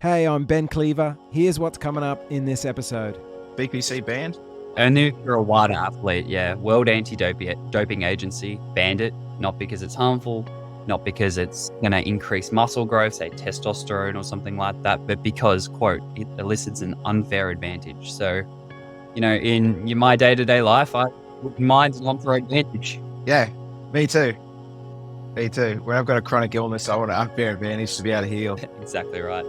Hey, I'm Ben Cleaver. Here's what's coming up in this episode. BPC banned? Only for a white athlete, yeah. World Anti-Doping Agency banned it, not because it's harmful, not because it's going to increase muscle growth, say testosterone or something like that, but because, quote, it elicits an unfair advantage. So, in my day-to-day life, I wouldn't mind an unfair advantage. Yeah, me too. Me too. When I've got a chronic illness, I want an unfair advantage to be able to heal. Exactly right.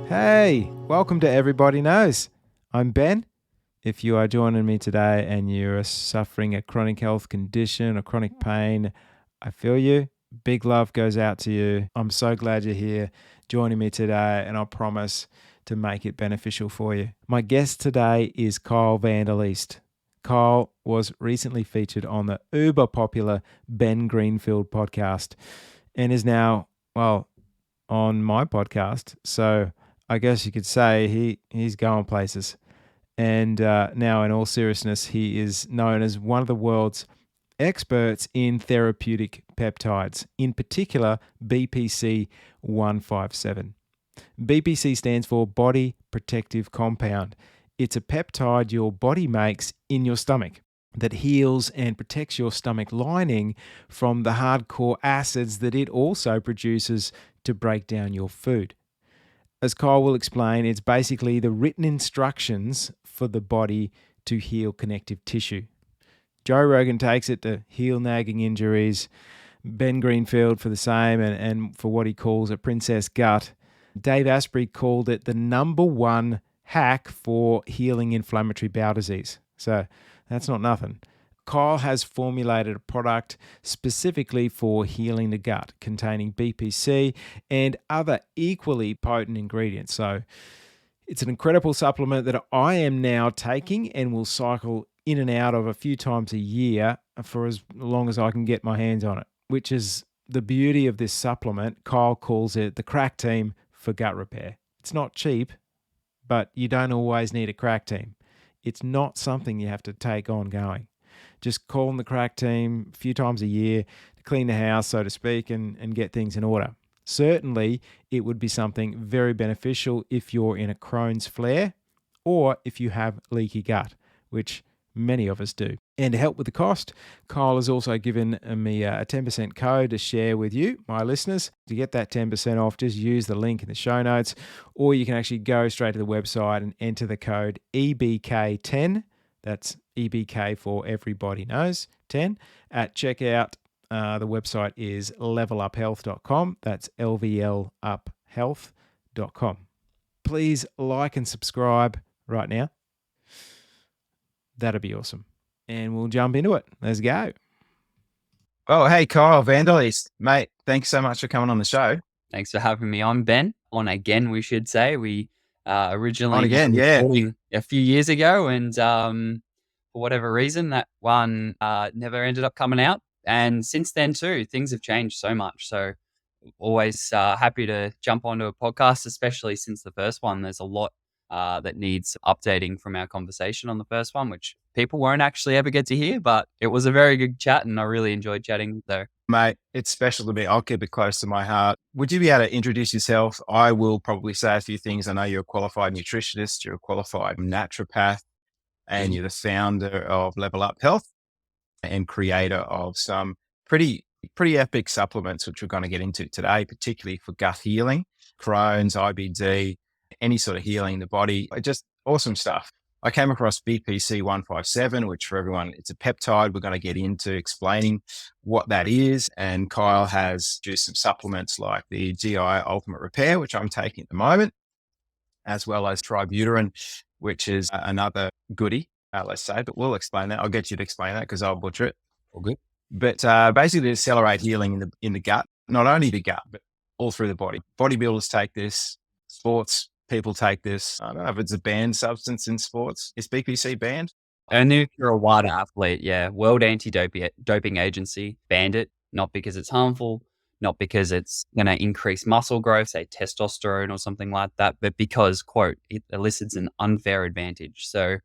Hey, welcome to Everybody Knows. I'm Ben. If you are joining me today and you're suffering a chronic health condition or chronic pain, I feel you. Big love goes out to you. I'm so glad you're here joining me today, and I promise to make it beneficial for you. My guest today is Kyal Van Der Leest. Kyal was recently featured on the uber popular Ben Greenfield podcast and is now, on my podcast. So I guess you could say he's going places. And now, in all seriousness, he is known as one of the world's experts in therapeutic peptides, in particular BPC-157. BPC stands for Body Protective Compound. It's a peptide your body makes in your stomach that heals and protects your stomach lining from the hardcore acids that it also produces to break down your food. As Kyal will explain, it's basically the written instructions for the body to heal connective tissue. Joe Rogan takes it to heal nagging injuries, Ben Greenfield for the same, and for what he calls a princess gut. Dave Asprey called it the No.1 hack for healing inflammatory bowel disease. So that's not nothing. Kyal has formulated a product specifically for healing the gut, containing BPC and other equally potent ingredients. So it's an incredible supplement that I am now taking and will cycle in and out of a few times a year for as long as I can get my hands on it, which is the beauty of this supplement. Kyal calls it the crack team for gut repair. It's not cheap, but you don't always need a crack team. It's not something you have to take ongoing. Just call in the crack team a few times a year to clean the house, so to speak, and get things in order. Certainly, it would be something very beneficial if you're in a Crohn's flare or if you have leaky gut, which many of us do. And to help with the cost, Kyal has also given me a 10% code to share with you, my listeners. To get that 10% off, just use the link in the show notes, or you can actually go straight to the website and enter the code EBK10. That's EBK for Everybody Knows 10 at checkout. The website is leveluphealth.com. That's lvluphealth.com. Please like and subscribe right now. That'd be awesome. And we'll jump into it. Let's go. Oh, hey, Kyal Van Der Leest. Mate, thanks so much for coming on the show. Thanks for having me on, Ben. On again, we should say. We originally On again, recording a few years ago, and for whatever reason, that one never ended up coming out. And since then, too, things have changed so much. So always happy to jump onto a podcast, especially since the first one. There's a lot that needs updating from our conversation on the first one, which people won't actually ever get to hear. But it was a very good chat, and I really enjoyed chatting there. Mate, it's special to me. I'll keep it close to my heart. Would you be able to introduce yourself? I will probably say a few things. I know you're a qualified nutritionist, you're a qualified naturopath, and you're the founder of Level Up Health and creator of some pretty epic supplements, which we're going to get into today, particularly for gut healing, Crohn's, IBD, any sort of healing in the body. Just awesome stuff. I came across BPC-157, which for everyone, it's a peptide. We're going to get into explaining what that is. And Kyal has produced some supplements like the GI Ultimate Repair, which I'm taking at the moment, as well as Tributyrin, which is another goodie, let's say, but we'll explain that. I'll get you to explain that because I'll butcher it. All good. But basically to accelerate healing in the gut, not only the gut, but all through the body. Bodybuilders take this, sports people take this. I don't know if it's a banned substance in sports. Is BPC banned? Only if you're a white athlete, yeah. World Anti-Doping Agency banned it, not because it's harmful, not because it's going to increase muscle growth, say testosterone or something like that, but because, quote, it elicits an unfair advantage. So,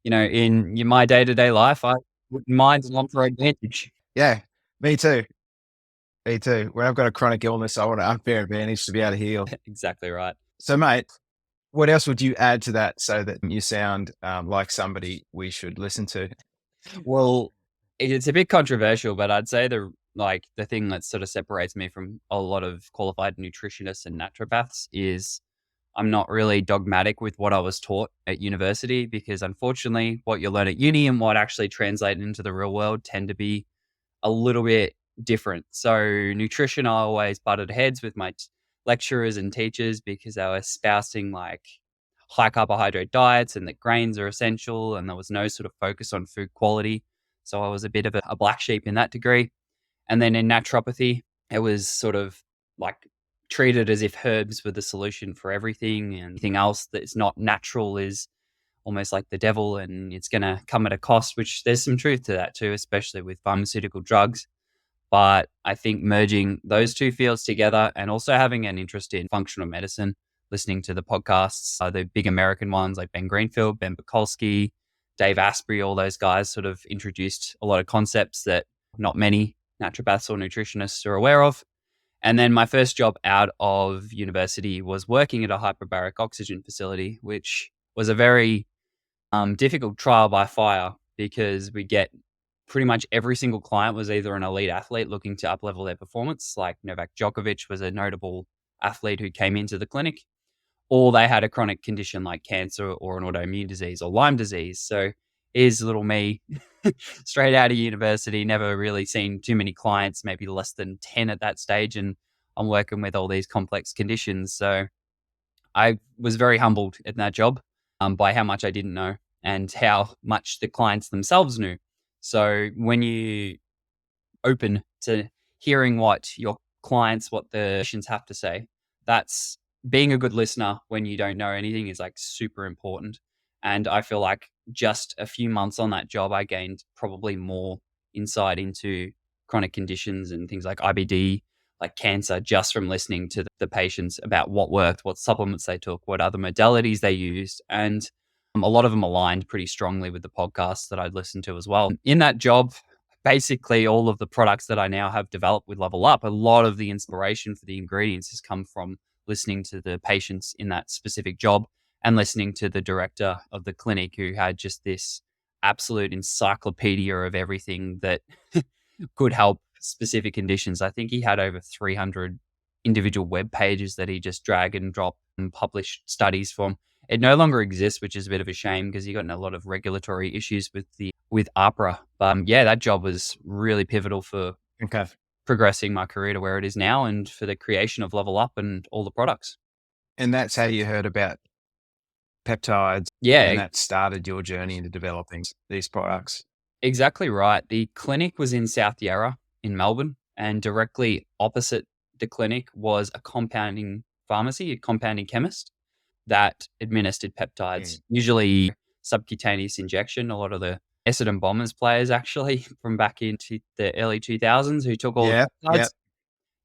in my day-to-day life, I Wouldn't mind an unfair advantage. Yeah, me too. Me too. When I've got a chronic illness, I want an unfair advantage to be able to heal. Exactly right. So, mate, what else would you add to that so that you sound like somebody we should listen to? Well, it's a bit controversial, but I'd say the thing that sort of separates me from a lot of qualified nutritionists and naturopaths is I'm not really dogmatic with what I was taught at university, because unfortunately what you learn at uni and what actually translate into the real world tend to be a little bit different. So nutrition, I always butted heads with my lecturers and teachers because they were espousing like high carbohydrate diets and that grains are essential, and there was no sort of focus on food quality. So I was a bit of a black sheep in that degree. And then in naturopathy, it was sort of like treated as if herbs were the solution for everything, and anything else that's not natural is almost like the devil and it's going to come at a cost, which there's some truth to that too, especially with pharmaceutical drugs. But I think merging those two fields together and also having an interest in functional medicine, listening to the podcasts, the big American ones like Ben Greenfield, Ben Bukowski, Dave Asprey, all those guys sort of introduced a lot of concepts that not many naturopaths or nutritionists are aware of. And then my first job out of university was working at a hyperbaric oxygen facility, which was a very difficult trial by fire, because we get pretty much every single client was either an elite athlete looking to up-level their performance, like Novak Djokovic was a notable athlete who came into the clinic, or they had a chronic condition like cancer or an autoimmune disease or Lyme disease. So here's little me straight out of university, never really seen too many clients, maybe less than 10 at that stage. And I'm working with all these complex conditions. So I was very humbled in that job by how much I didn't know and how much the clients themselves knew. So when you open to hearing what your clients, what the patients have to say, that's being a good listener when you don't know anything is like super important. And I feel like just a few months on that job, I gained probably more insight into chronic conditions and things like IBD, like cancer, just from listening to the patients about what worked, what supplements they took, what other modalities they used. And a lot of them aligned pretty strongly with the podcasts that I'd listened to as well. In that job, basically all of the products that I now have developed with Level Up, a lot of the inspiration for the ingredients has come from listening to the patients in that specific job and listening to the director of the clinic, who had just this absolute encyclopedia of everything that could help specific conditions. I think he had over 300 individual web pages that he just drag and drop and published studies from. It no longer exists, which is a bit of a shame because he got in a lot of regulatory issues with APRA. But yeah, that job was really pivotal for Okay. progressing my career to where it is now and for the creation of Level Up and all the products. And that's how you heard about peptides. Yeah, And that started your journey into developing these products. exactly right. The clinic was in South Yarra in Melbourne, and directly opposite the clinic was a compounding pharmacy, a compounding chemist that administered peptides, usually subcutaneous injection. A lot of the Essendon Bombers players actually from back into the early 2000s who took all the peptides.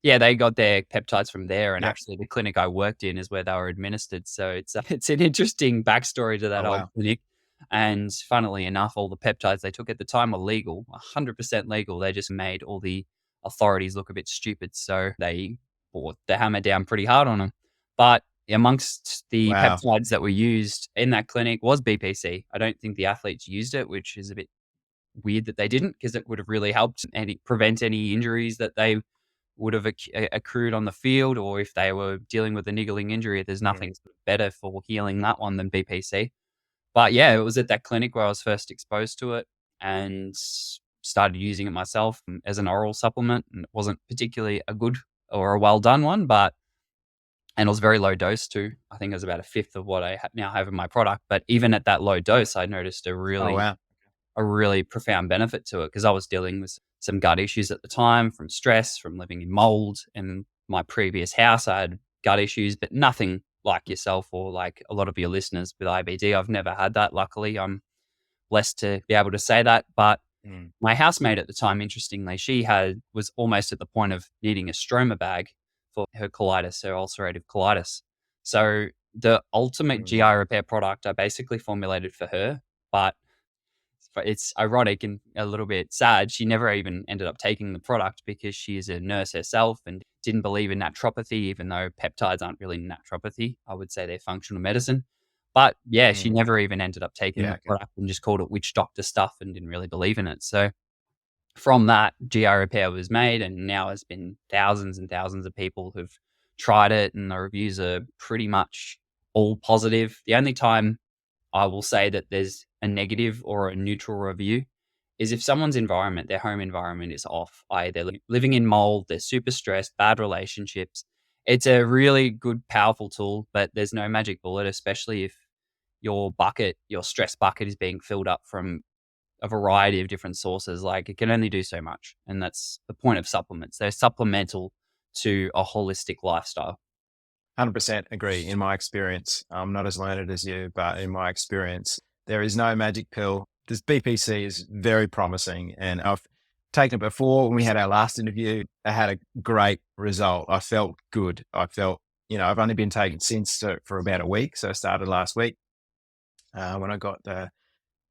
Yeah, they got their peptides from there, and actually the clinic I worked in is where they were administered. So it's an interesting backstory to that old clinic. And funnily enough, all the peptides they took at the time were legal, 100% legal. They just made all the authorities look a bit stupid. So they brought the hammer down pretty hard on them. But amongst the peptides that were used in that clinic was BPC. I don't think the athletes used it, which is a bit weird that they didn't, because it would have really helped and prevent any injuries that they would have accrued on the field, or if they were dealing with a niggling injury, there's nothing better for healing that one than BPC. But yeah, it was at that clinic where I was first exposed to it and started using it myself as an oral supplement. And it wasn't particularly a good or a well done one, and it was very low dose too. I think it was about a fifth of what I now have in my product. But even at that low dose, I noticed a really profound benefit to it, because I was dealing with some gut issues at the time from stress, from living in mold. And my previous house, I had gut issues, but nothing like yourself or like a lot of your listeners with IBD. I've never had that. Luckily, I'm blessed to be able to say that. But my housemate at the time, interestingly, was almost at the point of needing a stroma bag for her colitis, her ulcerative colitis. So the ultimate GI repair product I basically formulated for her, but it's ironic and a little bit sad. She never even ended up taking the product because she is a nurse herself and didn't believe in naturopathy, even though peptides aren't really naturopathy. I would say they're functional medicine. But yeah, she never even ended up taking the product and just called it witch doctor stuff and didn't really believe in it. So from that, GI repair was made, and now has been thousands and thousands of people who've tried it, and the reviews are pretty much all positive. The only time I will say that there's a negative or a neutral review is if someone's environment, their home environment is off, i.e. they're living in mold, they're super stressed, bad relationships. It's a really good, powerful tool, but there's no magic bullet, especially if your stress bucket is being filled up from a variety of different sources. Like, it can only do so much. And that's the point of supplements. They're supplemental to a holistic lifestyle. 100% agree. In my experience, I'm not as learned as you, but in my experience, there is no magic pill. This BPC is very promising, and I've taken it before. When we had our last interview, I had a great result. I felt good. I felt, I've only been taking since for about a week. So I started last week when I got the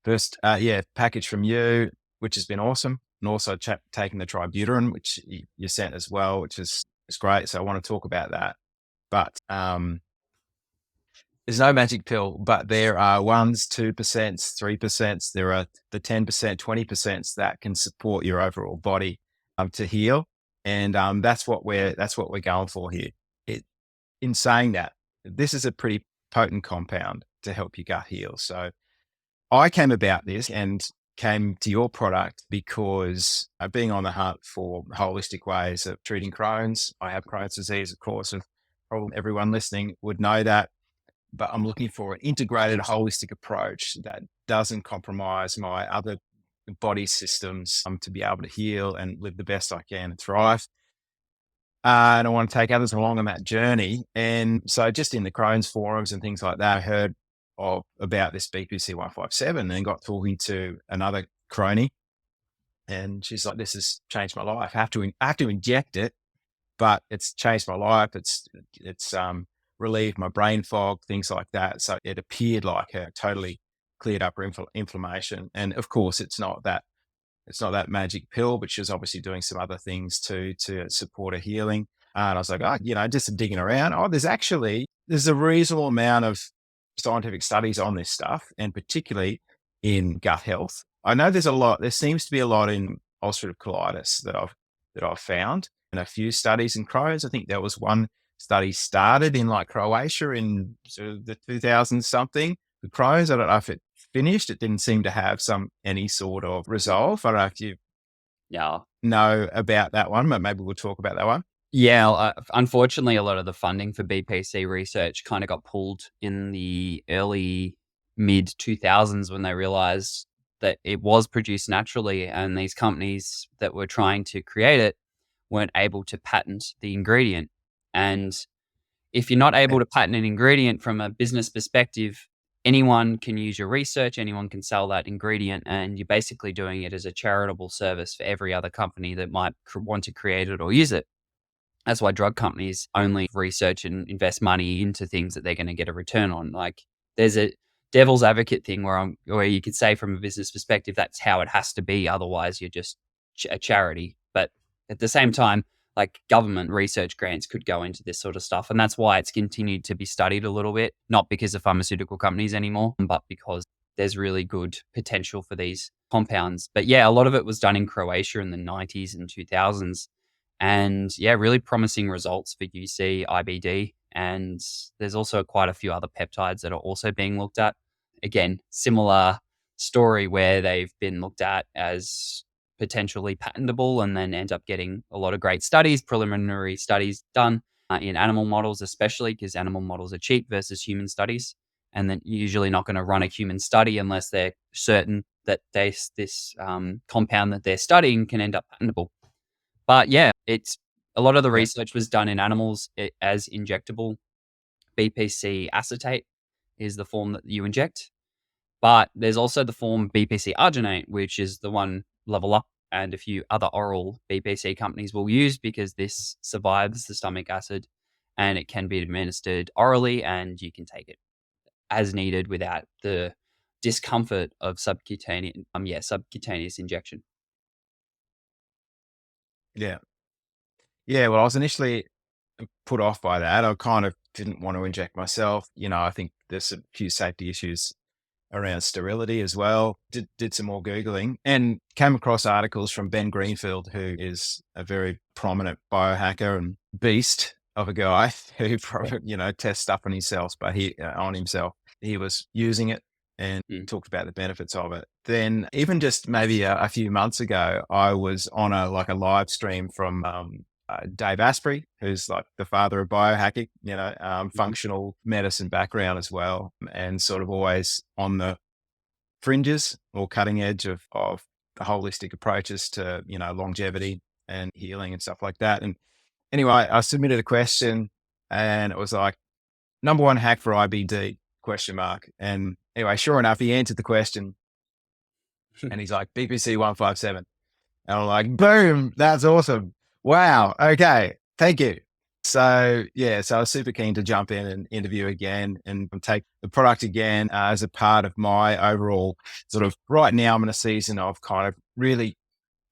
first package from you, which has been awesome. And also taking the Tributyrin, which you sent as well, which is great. So I want to talk about that. But there's no magic pill, but there are 1s, 2%, 3%. There are the 10%, 20% that can support your overall body to heal. And that's what we're going for here. In saying that, this is a pretty potent compound to help your gut heal. So I came about this and came to your product because being on the hunt for holistic ways of treating Crohn's. I have Crohn's disease, of course, and probably everyone listening would know that, but I'm looking for an integrated holistic approach that doesn't compromise my other body systems to be able to heal and live the best I can and thrive. And I want to take others along on that journey. And so just in the Crohn's forums and things like that, I heard about this BPC-157 and got talking to another crony. And she's like, this has changed my life. I have to inject it, but it's changed my life. It's relieved my brain fog, things like that. So it appeared like a totally cleared up her inflammation. And of course, it's not that magic pill, but she was obviously doing some other things to support her healing. And I was like, just digging around. There's a reasonable amount of scientific studies on this stuff, and particularly in gut health. I know there seems to be a lot in ulcerative colitis that I've found, and a few studies in Crohn's. I think there was one study started in like Croatia in sort of the 2000s something. The Crohn's, I don't know if it finished. It didn't seem to have any sort of resolve. I don't know if you know about that one, but maybe we'll talk about that one. Yeah, unfortunately, a lot of the funding for BPC research kind of got pulled in the early mid 2000s when they realized that it was produced naturally, and these companies that were trying to create it weren't able to patent the ingredient. And if you're not able to patent an ingredient from a business perspective, anyone can use your research, anyone can sell that ingredient, and you're basically doing it as a charitable service for every other company that might want to create it or use it. That's why drug companies only research and invest money into things that they're going to get a return on. Like, there's a devil's advocate thing where you could say from a business perspective, that's how it has to be. Otherwise, you're just a charity. But at the same time, like, government research grants could go into this sort of stuff. And that's why it's continued to be studied a little bit, not because of pharmaceutical companies anymore, but because there's really good potential for these compounds. But yeah, a lot of it was done in Croatia in the 90s and 2000s. And yeah, really promising results for UC, IBD. And there's also quite a few other peptides that are also being looked at. Again, similar story where they've been looked at as potentially patentable and then end up getting a lot of great studies, preliminary studies done in animal models, especially because animal models are cheap versus human studies. And then you're usually not going to run a human study unless they're certain that this compound that they're studying can end up patentable. But yeah, it's a lot of the research was done in animals as injectable. BPC acetate is the form that you inject. But there's also the form BPC arginate, which is the one level up, and a few other oral BPC companies will use because this survives the stomach acid and it can be administered orally, and you can take it as needed without the discomfort of subcutaneous injection. Yeah. Yeah. Well, I was initially put off by that. I kind of didn't want to inject myself. I think there's a few safety issues around sterility as well. Did some more Googling and came across articles from Ben Greenfield, who is a very prominent biohacker and beast of a guy who probably, tests stuff on himself, but he was using it and talked about the benefits of it. Then even just maybe a few months ago, I was on a live stream from Dave Asprey, who's like the father of biohacking, functional medicine background as well, and sort of always on the fringes or cutting edge of the holistic approaches to, longevity and healing and stuff like that. And anyway, I submitted a question and it was like, #1 hack for IBD ? And anyway, sure enough, he answered the question and he's like, BPC-157. And I'm like, boom, that's awesome. Wow. Okay. Thank you. So I was super keen to jump in and interview again and take the product again as a part of my overall sort of, right now I'm in a season of kind of really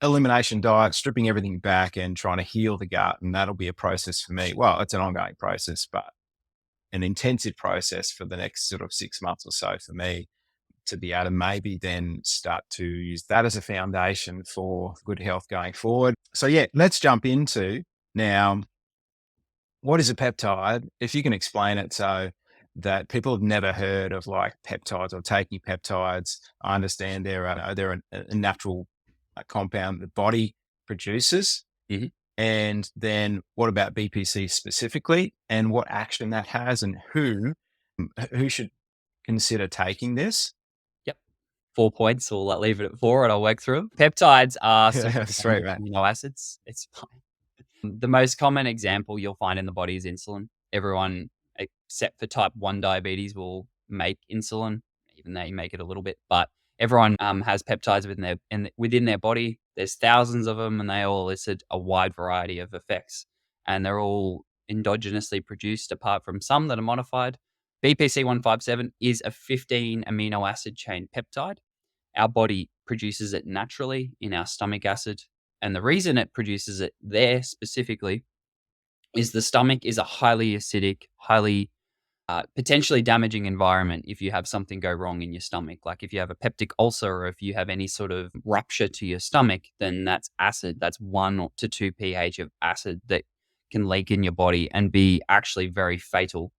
elimination diet, stripping everything back and trying to heal the gut. And that'll be a process for me. Well, it's an ongoing process, but an intensive process for the next sort of 6 months or so for me, to be able to maybe then start to use that as a foundation for good health going forward. So let's jump into now, what is a peptide? If you can explain it so that people have never heard of like peptides or taking peptides. I understand they're a natural compound the body produces. Mm-hmm. And then what about BPC specifically and what action that has and who should consider taking this? 4 points. We'll leave it at 4 and I'll work through them. Peptides are Straight, right. amino acids. It's fine. The most common example you'll find in the body is insulin. Everyone except for type 1 diabetes will make insulin, even they make it a little bit, but everyone has peptides within their body. There's thousands of them and they all elicit a wide variety of effects. And they're all endogenously produced apart from some that are modified. BPC-157 is a 15 amino acid chain peptide. Our body produces it naturally in our stomach acid. And the reason it produces it there specifically is the stomach is a highly acidic, highly potentially damaging environment if you have something go wrong in your stomach. Like if you have a peptic ulcer or if you have any sort of rupture to your stomach, then that's acid. That's 1 to 2 pH of acid that can leak in your body and be actually very fatal.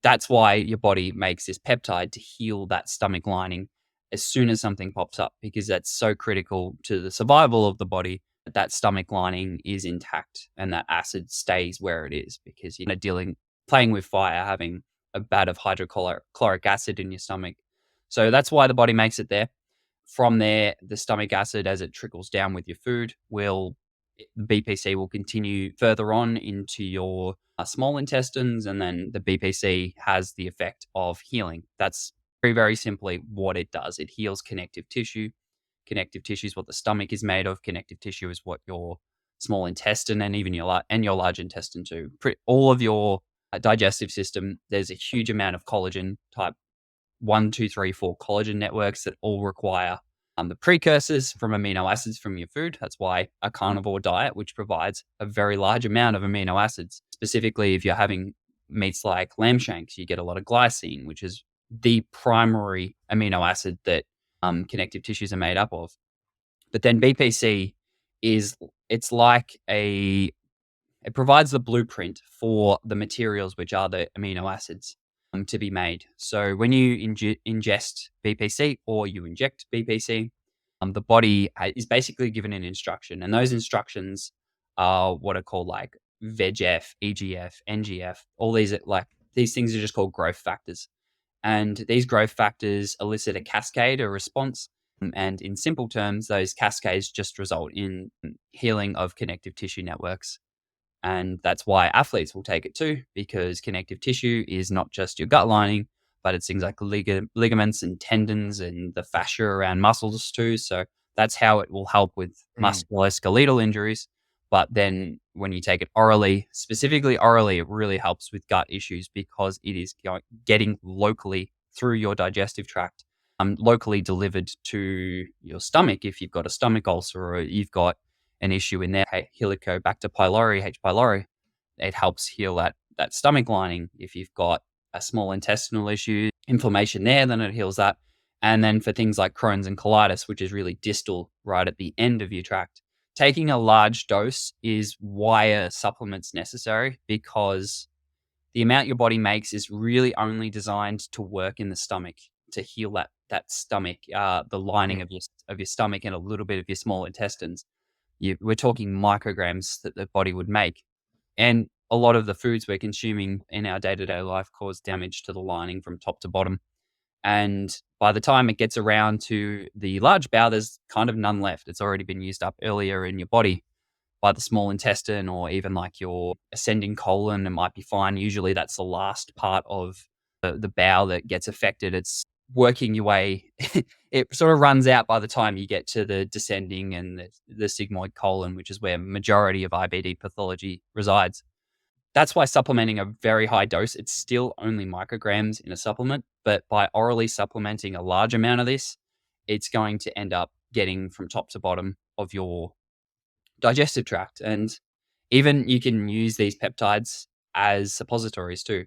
That's why your body makes this peptide to heal that stomach lining as soon as something pops up, because that's so critical to the survival of the body that stomach lining is intact and that acid stays where it is, because you're playing with fire, having a vat of hydrochloric acid in your stomach. So that's why the body makes it there. From there, the stomach acid, as it trickles down with your food, the BPC will continue further on into your small intestines, and then the BPC has the effect of healing. That's very, very simply what it does. It heals connective tissue. Connective tissue is what the stomach is made of. Connective tissue is what your small intestine and even your large intestine too. All of your digestive system, there's a huge amount of collagen type 1, 2, 3, 4 collagen networks that all require the precursors from amino acids from your food. That's why a carnivore diet, which provides a very large amount of amino acids, specifically if you're having meats like lamb shanks, you get a lot of glycine, which is the primary amino acid that connective tissues are made up of. But then BPC it provides the blueprint for the materials, which are the amino acids, to be made. So when you ingest BPC or you inject BPC, the body is basically given an instruction. And those instructions are what are called like VEGF, EGF, NGF. All these things are just called growth factors. And these growth factors elicit a cascade, a response. And in simple terms, those cascades just result in healing of connective tissue networks. And that's why athletes will take it too, because connective tissue is not just your gut lining, but it's things like ligaments and tendons and the fascia around muscles too. So that's how it will help with musculoskeletal injuries. But then when you take it orally, specifically orally, it really helps with gut issues because it is getting locally through your digestive tract locally delivered to your stomach if you've got a stomach ulcer or you've got an issue in there. Helicobacter pylori, H. pylori, it helps heal that stomach lining. If you've got a small intestinal issue, inflammation there, then it heals that. And then for things like Crohn's and colitis, which is really distal, right at the end of your tract, taking a large dose is why a supplement's necessary, because the amount your body makes is really only designed to work in the stomach, to heal that stomach, the lining of your stomach and a little bit of your small intestines. We're talking micrograms that the body would make. And a lot of the foods we're consuming in our day-to-day life cause damage to the lining from top to bottom. And by the time it gets around to the large bowel, there's kind of none left. It's already been used up earlier in your body by the small intestine, or even like your ascending colon. It might be fine. Usually that's the last part of the bowel that gets affected. It's working your way. It sort of runs out by the time you get to the descending and the sigmoid colon, which is where majority of IBD pathology resides. That's why supplementing a very high dose, it's still only micrograms in a supplement, but by orally supplementing a large amount of this, it's going to end up getting from top to bottom of your digestive tract. And even you can use these peptides as suppositories too.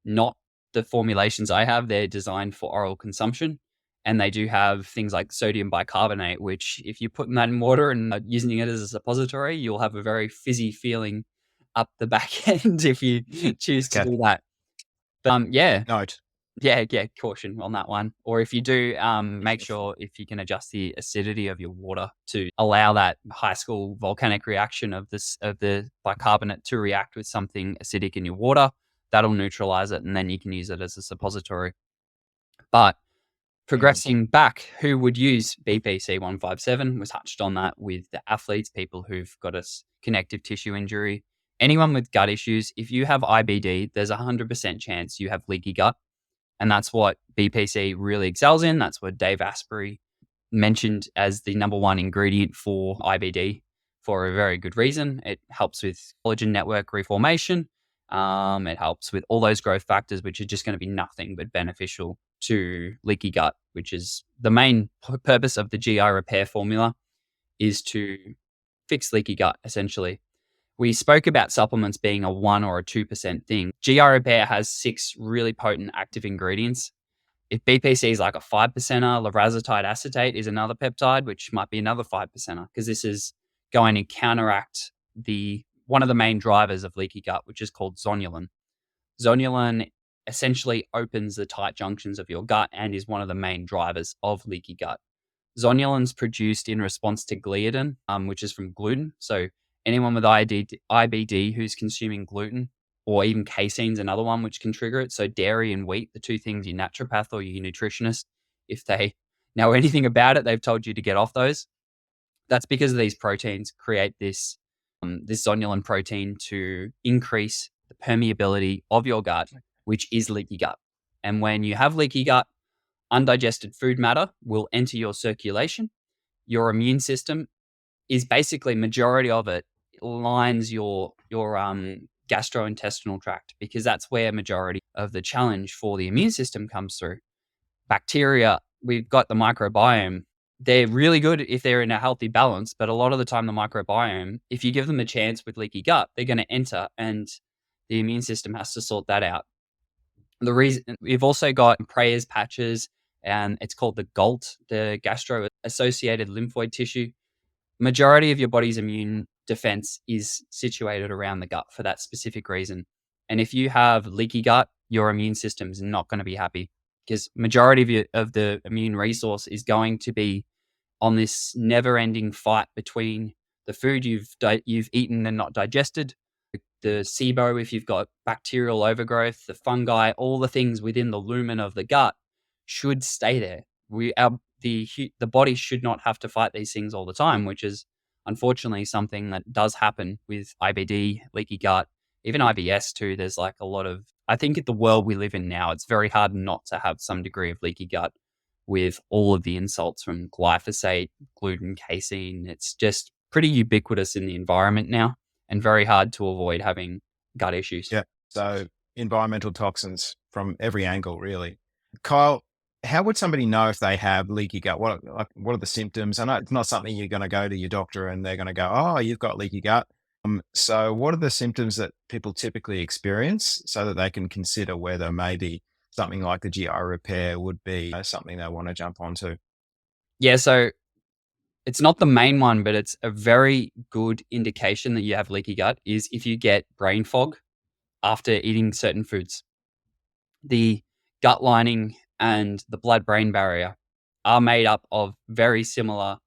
Not the formulations I have, they're designed for oral consumption. And they do have things like sodium bicarbonate, which if you're putting that in water and using it as a suppository, you'll have a very fizzy feeling up the back end if you choose to do that. But yeah. Note. Yeah, caution on that one. Or if you do, make sure if you can adjust the acidity of your water to allow that high school volcanic reaction of the bicarbonate to react with something acidic in your water. That'll neutralize it, and then you can use it as a suppository. But progressing back, who would use BPC-157? We touched on that with the athletes, people who've got a connective tissue injury, anyone with gut issues. If you have IBD, there's a 100% chance you have leaky gut. And that's what BPC really excels in. That's what Dave Asprey mentioned as the #1 ingredient for IBD for a very good reason. It helps with collagen network reformation. It helps with all those growth factors, which are just going to be nothing but beneficial to leaky gut, which is the main purpose of the GI repair formula, is to fix leaky gut, essentially. We spoke about supplements being a 1 or a 2% thing. GI repair has 6 really potent active ingredients. If BPC is like a 5%er, levrazitide acetate is another peptide, which might be another 5%er, because this is going to counteract one of the main drivers of leaky gut, which is called zonulin. Zonulin essentially opens the tight junctions of your gut and is one of the main drivers of leaky gut. Zonulin's produced in response to gliadin, which is from gluten. So anyone with IBD who's consuming gluten, or even casein's another one which can trigger it. So dairy and wheat, the two things your naturopath or your nutritionist, if they know anything about it, they've told you to get off those. That's because these proteins create this zonulin protein to increase the permeability of your gut, which is leaky gut. And when you have leaky gut, undigested food matter will enter your circulation. Your immune system is basically, majority of it lines your gastrointestinal tract, because that's where majority of the challenge for the immune system comes through. Bacteria, we've got the microbiome. They're really good if they're in a healthy balance, but a lot of the time the microbiome, if you give them a chance with leaky gut, they're going to enter, and the immune system has to sort that out. The reason we've also got Preyer's patches, and it's called the GALT, the gastro-associated lymphoid tissue. Majority of your body's immune defense is situated around the gut for that specific reason. And if you have leaky gut, your immune system is not going to be happy, because majority of the immune resource is going to be on this never-ending fight between the food you've eaten and not digested, the SIBO if you've got bacterial overgrowth, the fungi, all the things within the lumen of the gut should stay there. The body should not have to fight these things all the time, which is unfortunately something that does happen with IBD, leaky gut, even IBS too. There's like a lot of, I think in the world we live in now, it's very hard not to have some degree of leaky gut with all of the insults from glyphosate, gluten, casein. It's just pretty ubiquitous in the environment now and very hard to avoid having gut issues. Yeah. So environmental toxins from every angle, really. Kyal, How would somebody know if they have leaky gut? What are the symptoms? I know it's not something you're going to go to your doctor and they're going to go, "Oh, you've got leaky gut." So what are the symptoms that people typically experience so that they can consider whether maybe something like the GI repair would be something they want to jump onto? Yeah, so it's not the main one, but it's a very good indication that you have leaky gut is if you get brain fog after eating certain foods. The gut lining and the blood-brain barrier are made up of very similar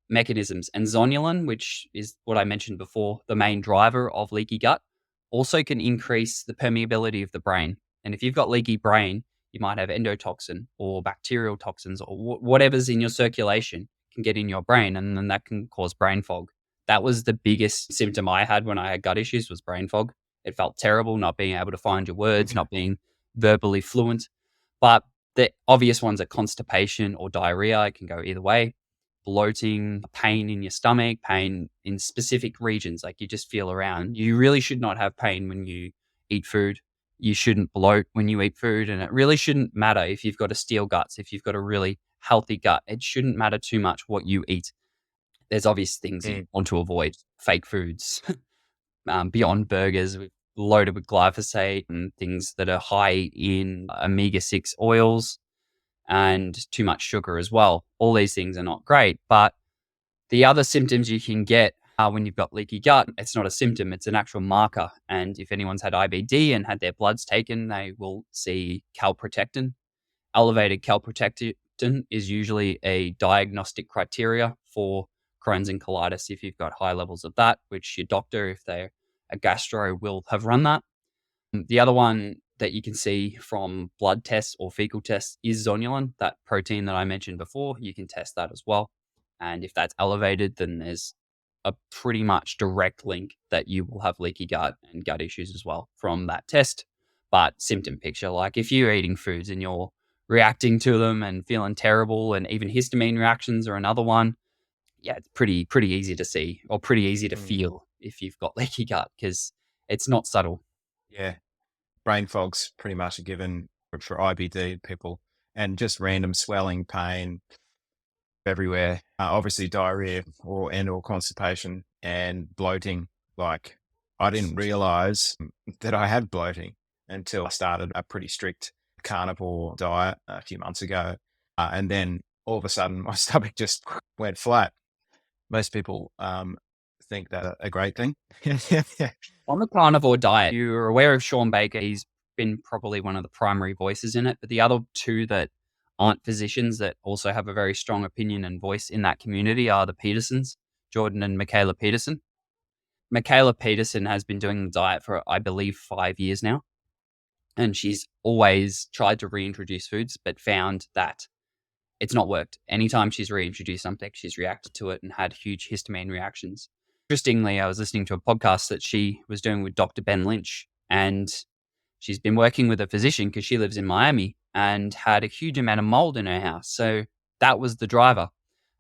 mechanisms. And zonulin, which is what I mentioned before, the main driver of leaky gut, also can increase the permeability of the brain. And if you've got leaky brain, you might have endotoxin or bacterial toxins or whatever's in your circulation can get in your brain, and then that can cause brain fog. That was the biggest symptom I had when I had gut issues was brain fog. It felt terrible not being able to find your words, not being verbally fluent. But the obvious ones are constipation or diarrhea. It can go either way. Bloating, pain in your stomach, pain in specific regions, like you just feel around. You really should not have pain when you eat food. You shouldn't bloat when you eat food. And it really shouldn't matter if you've got a steel guts, if you've got a really healthy gut. It shouldn't matter too much what you eat. There's obvious things you Mm. want to avoid, fake foods, beyond burgers loaded with glyphosate and things that are high in omega-6 oils and too much sugar as well. All these things are not great. But the other symptoms you can get when you've got leaky gut, it's not a symptom, it's an actual marker. And if anyone's had IBD and had their bloods taken, they will see calprotectin. Elevated calprotectin is usually a diagnostic criteria for Crohn's and colitis if you've got high levels of that, which your doctor, if they're a gastro, will have run that. The other one that you can see from blood tests or fecal tests is zonulin, that protein that I mentioned before. You can test that as well. And if that's elevated, then there's a pretty much direct link that you will have leaky gut and gut issues as well from that test. But symptom picture, like if you're eating foods and you're reacting to them and feeling terrible, and even histamine reactions are another one. Yeah, it's pretty easy to see or pretty easy to Mm. feel if you've got leaky gut because it's not subtle. Yeah. Brain fog's pretty much a given for IBD people, and just random swelling, pain everywhere. Obviously diarrhea or constipation and bloating. Like I didn't realize that I had bloating until I started a pretty strict carnivore diet a few months ago. And then all of a sudden my stomach just went flat. Most people think that a great thing. On the carnivore diet, you're aware of Sean Baker. He's been probably one of the primary voices in it. But the other two that aren't physicians that also have a very strong opinion and voice in that community are the Petersons, Jordan and Michaela Peterson. Michaela Peterson has been doing the diet for, I believe, 5 years now. And she's always tried to reintroduce foods, but found that it's not worked. Anytime she's reintroduced something, she's reacted to it and had huge histamine reactions. Interestingly, I was listening to a podcast that she was doing with Dr. Ben Lynch, and she's been working with a physician because she lives in Miami and had a huge amount of mold in her house. So that was the driver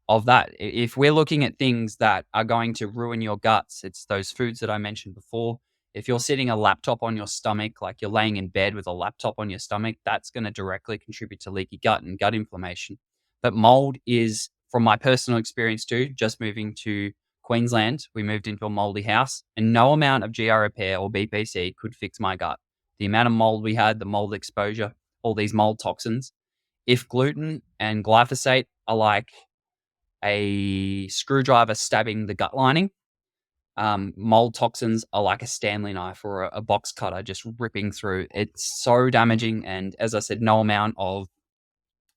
of that. If we're looking at things that are going to ruin your guts, it's those foods that I mentioned before. If you're sitting a laptop on your stomach, like you're laying in bed with a laptop on your stomach, that's going to directly contribute to leaky gut and gut inflammation. But mold is, from my personal experience too, just moving to Queensland, we moved into a moldy house, and no amount of GI repair or BPC could fix my gut. The amount of mold we had, the mold exposure, all these mold toxins. If gluten and glyphosate are like a screwdriver stabbing the gut lining, mold toxins are like a Stanley knife or a box cutter just ripping through. It's so damaging, and as I said, no amount of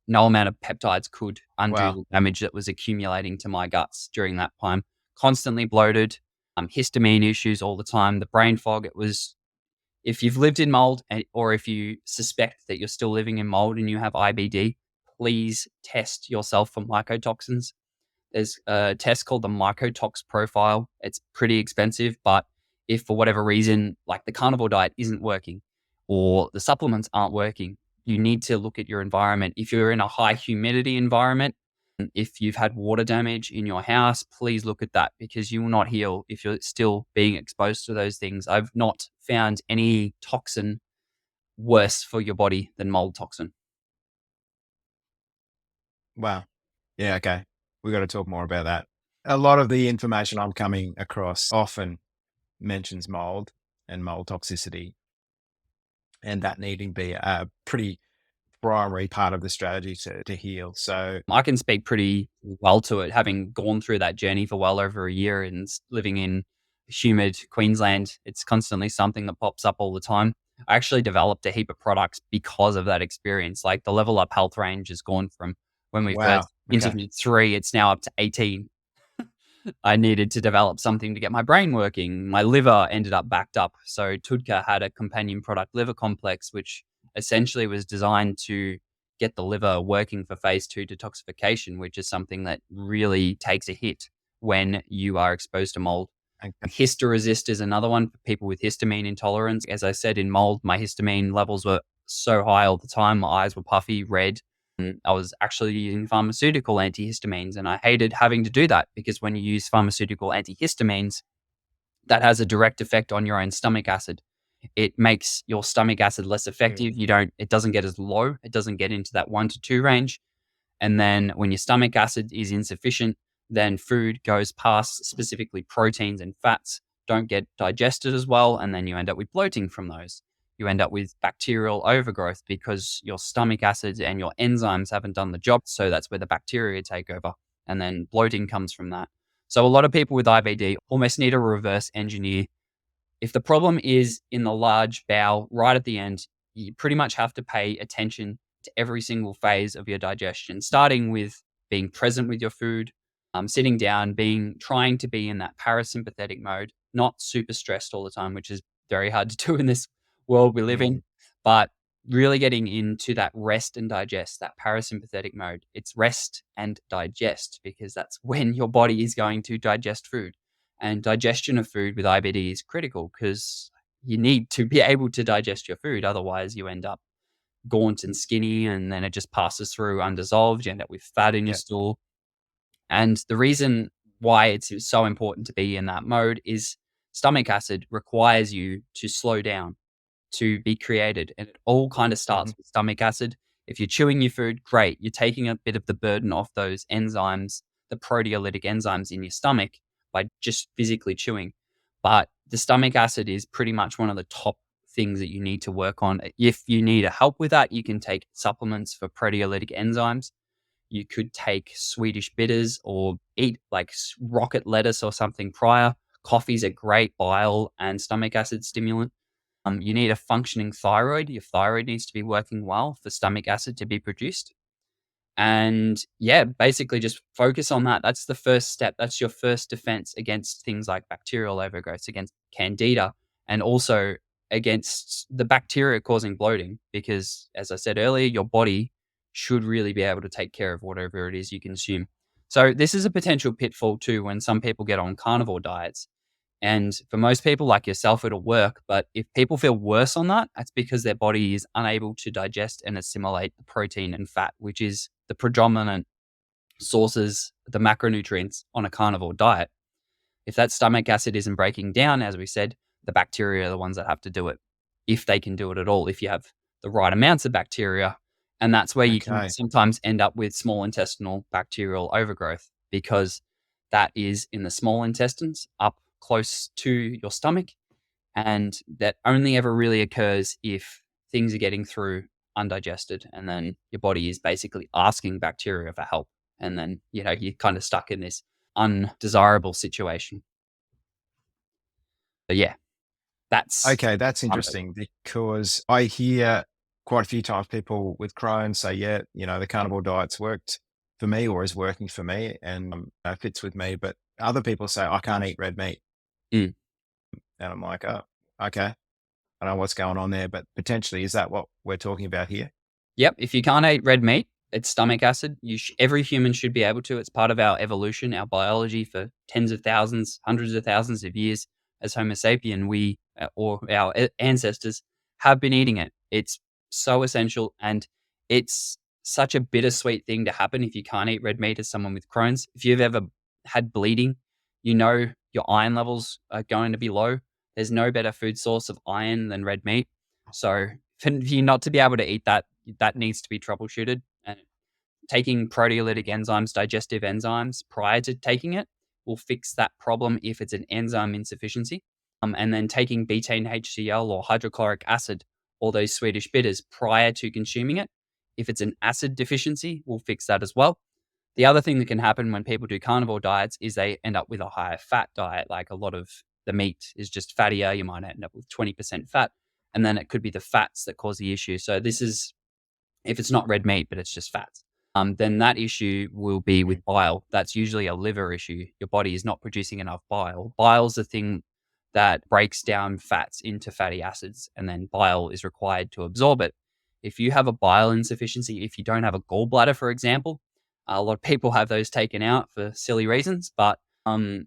peptides could undo Wow. the damage that was accumulating to my guts during that time. Constantly bloated, histamine issues all the time, the brain fog. It was, if you've lived in mold or if you suspect that you're still living in mold and you have IBD, please test yourself for mycotoxins. There's a test called the mycotox profile. It's pretty expensive, but if for whatever reason, like the carnivore diet isn't working or the supplements aren't working, you need to look at your environment. If you're in a high humidity environment, if you've had water damage in your house, please look at that because you will not heal if you're still being exposed to those things. I've not found any toxin worse for your body than mold toxin. Wow. Yeah. Okay. We got to talk more about that. A lot of the information I'm coming across often mentions mold and mold toxicity, and that needing to be a pretty primary part of the strategy to heal. So, I can speak pretty well to it, having gone through that journey for well over a year and living in humid Queensland. It's constantly something that pops up all the time. I actually developed a heap of products because of that experience. Like the Level Up Health range has gone from when we wow. first Okay. interviewed 3, it's now up to 18. I needed to develop something to get my brain working. My liver ended up backed up. So Tudka had a companion product, Liver Complex, which essentially was designed to get the liver working for phase 2 detoxification, which is something that really takes a hit when you are exposed to mold. Okay. Historesist is another one for people with histamine intolerance. As I said, in mold, my histamine levels were so high all the time. My eyes were puffy, red. I was actually using pharmaceutical antihistamines, and I hated having to do that because when you use pharmaceutical antihistamines, that has a direct effect on your own stomach acid. It makes your stomach acid less effective. It doesn't get as low. It doesn't get into that 1 to 2 range. And then when your stomach acid is insufficient, then food goes past, specifically proteins and fats don't get digested as well. And then you end up with bloating from those. You end up with bacterial overgrowth because your stomach acids and your enzymes haven't done the job. So that's where the bacteria take over. And then bloating comes from that. So a lot of people with IBD almost need a reverse engineer. If the problem is in the large bowel right at the end, you pretty much have to pay attention to every single phase of your digestion, starting with being present with your food, sitting down, trying to be in that parasympathetic mode, not super stressed all the time, which is very hard to do in this world we live in, Mm, but really getting into that rest and digest, that parasympathetic mode. It's rest and digest because that's when your body is going to digest food. And digestion of food with IBD is critical because you need to be able to digest your food. Otherwise, you end up gaunt and skinny, and then it just passes through undissolved. You end up with fat in your yeah. stool. And the reason why it's so important to be in that mode is stomach acid requires you to slow down to be created. And it all kind of Hmm. starts with stomach acid. If you're chewing your food, great. You're taking a bit of the burden off those enzymes, the proteolytic enzymes in your stomach by just physically chewing. But the stomach acid is pretty much one of the top things that you need to work on. If you need help with that, you can take supplements for proteolytic enzymes. You could take Swedish bitters or eat like rocket lettuce or something prior. Coffee's a great bile and stomach acid stimulant. You need a functioning thyroid. Your thyroid needs to be working well for stomach acid to be produced. And yeah, basically just focus on that. That's the first step. That's your first defense against things like bacterial overgrowth, against candida, and also against the bacteria causing bloating. Because as I said earlier, your body should really be able to take care of whatever it is you consume. So this is a potential pitfall too when some people get on carnivore diets. And for most people like yourself, it'll work. But if people feel worse on that, that's because their body is unable to digest and assimilate the protein and fat, which is the predominant sources, the macronutrients on a carnivore diet. If that stomach acid isn't breaking down, as we said, the bacteria are the ones that have to do it, if they can do it at all, if you have the right amounts of bacteria. And that's where you can Okay. sometimes end up with small intestinal bacterial overgrowth because that is in the small intestines up close to your stomach. And that only ever really occurs if things are getting through undigested. And then your body is basically asking bacteria for help. And then, you're kind of stuck in this undesirable situation. So yeah, that's Okay, that's kind of it. interesting because I hear quite a few times people with Crohn say, yeah, the carnivore diet's worked for me or is working for me and fits with me. But other people say, I can't eat red meat. Mm. And I'm like, oh, okay. I don't know what's going on there, but potentially, is that what we're talking about here? Yep. If you can't eat red meat, it's stomach acid. Every human should be able to. It's part of our evolution, our biology for tens of thousands, hundreds of thousands of years as Homo sapien. We or our ancestors have been eating it. It's so essential, and it's such a bittersweet thing to happen if you can't eat red meat as someone with Crohn's. If you've ever had bleeding, your iron levels are going to be low. There's no better food source of iron than red meat. So for you not to be able to eat that, that needs to be troubleshooted. And taking proteolytic enzymes, digestive enzymes prior to taking it will fix that problem if it's an enzyme insufficiency. And then taking betaine HCl or hydrochloric acid, or those Swedish bitters, prior to consuming it, if it's an acid deficiency, will fix that as well. The other thing that can happen when people do carnivore diets is they end up with a higher fat diet. Like a lot of the meat is just fattier. You might end up with 20% fat, and then it could be the fats that cause the issue. So this is if it's not red meat, but it's just fats. Then that issue will be with bile. That's usually a liver issue. Your body is not producing enough bile. Bile's the thing that breaks down fats into fatty acids, and then bile is required to absorb it. If you have a bile insufficiency, if you don't have a gallbladder, for example, a lot of people have those taken out for silly reasons, but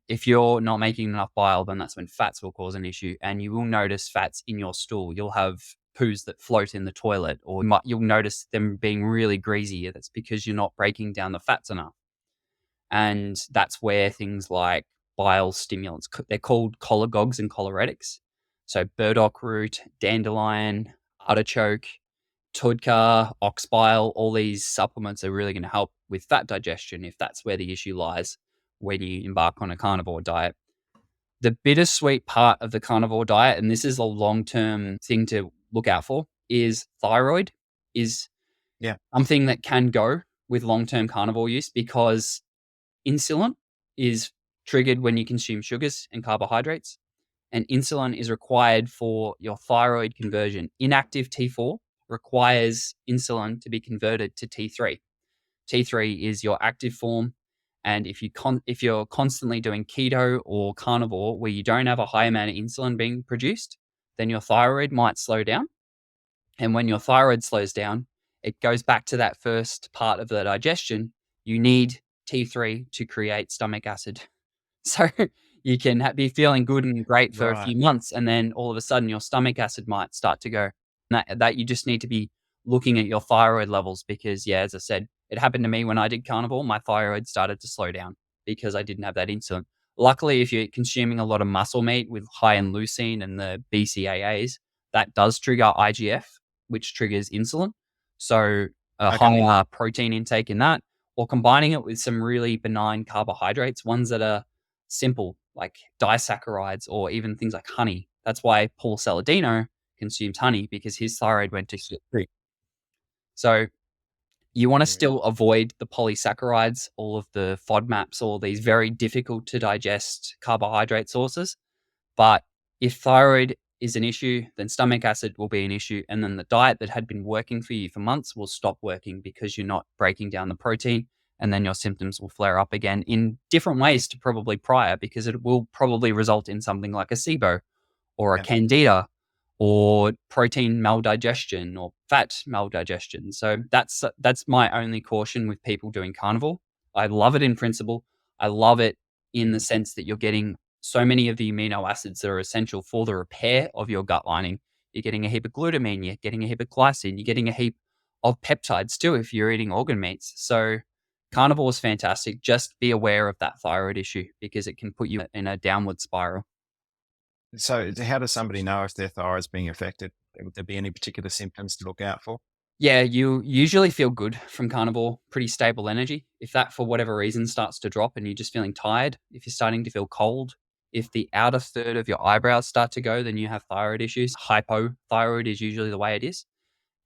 if you're not making enough bile, then that's when fats will cause an issue, and you will notice fats in your stool. You'll have poos that float in the toilet, or you'll notice them being really greasy. That's because you're not breaking down the fats enough. And that's where things like bile stimulants, they're called cholagogues and choleretics. So burdock root, dandelion, artichoke, tudka, ox bile, all these supplements are really going to help with fat digestion if that's where the issue lies when you embark on a carnivore diet. The bittersweet part of the carnivore diet, and this is a long-term thing to look out for, is thyroid is something that can go with long-term carnivore use, because insulin is triggered when you consume sugars and carbohydrates, and insulin is required for your thyroid conversion. Inactive T4 requires insulin to be converted to T3. T3 is your active form, and if you're constantly doing keto or carnivore where you don't have a high amount of insulin being produced, then your thyroid might slow down. And when your thyroid slows down, it goes back to that first part of the digestion. You need T3 to create stomach acid. So you can be feeling good and great for a few months, and then all of a sudden your stomach acid might start to go. And that you just need to be looking at your thyroid levels, because, as I said, it happened to me when I did carnivore. My thyroid started to slow down because I didn't have that insulin. Luckily, if you're consuming a lot of muscle meat with high in leucine and the BCAAs, that does trigger IGF, which triggers insulin. So higher protein intake in that, or combining it with some really benign carbohydrates, ones that are simple, like disaccharides, or even things like honey. That's why Paul Saladino consumes honey, because his thyroid went to shit. So you want to still avoid the polysaccharides, all of the FODMAPs, all these very difficult to digest carbohydrate sources. But if thyroid is an issue, then stomach acid will be an issue. And then the diet that had been working for you for months will stop working because you're not breaking down the protein. And then your symptoms will flare up again in different ways to probably prior, because it will probably result in something like a SIBO or a candida, or protein maldigestion or fat maldigestion. So that's my only caution with people doing carnivore. I love it in principle. I love it in the sense that you're getting so many of the amino acids that are essential for the repair of your gut lining. You're getting a heap of glutamine, you're getting a heap of glycine, you're getting a heap of peptides too if you're eating organ meats. So carnivore is fantastic. Just be aware of that thyroid issue, because it can put you in a downward spiral. So how does somebody know if their thyroid's being affected? Would there be any particular symptoms to look out for? Yeah, you usually feel good from carnivore, pretty stable energy. If that, for whatever reason, starts to drop and you're just feeling tired, if you're starting to feel cold, if the outer third of your eyebrows start to go, then you have thyroid issues. Hypothyroid is usually the way it is.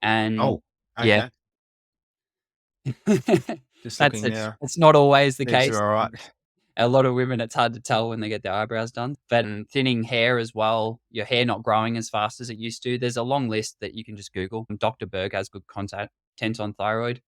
And yeah, just that's looking it. now. It's not always the Things case. are all right. A lot of women, it's hard to tell when they get their eyebrows done. But thinning hair as well, your hair not growing as fast as it used to. There's a long list that you can just Google. Dr. Berg has good content on thyroid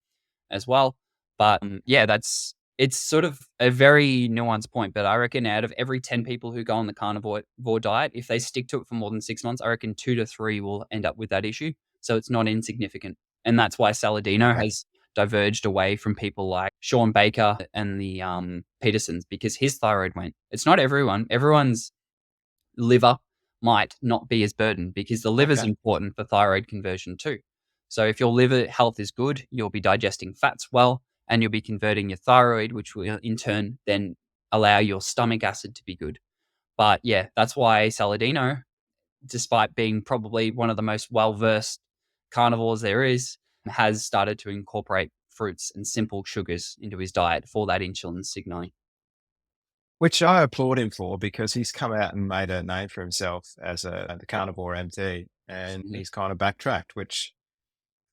as well. But it's sort of a very nuanced point. But I reckon out of every 10 people who go on the carnivore diet, if they stick to it for more than 6 months, I reckon 2 to 3 will end up with that issue. So it's not insignificant. And that's why Saladino has diverged away from people like Sean Baker and the Petersons, because his thyroid went. It's not everyone. Everyone's liver might not be as burdened, because the liver is important for thyroid conversion too. So if your liver health is good, you'll be digesting fats well, and you'll be converting your thyroid, which will in turn then allow your stomach acid to be good. But yeah, that's why Saladino, despite being probably one of the most well-versed carnivores there is, has started to incorporate fruits and simple sugars into his diet for that insulin signaling. Which I applaud him for, because he's come out and made a name for himself as the carnivore MD, and Mhm. he's kind of backtracked, which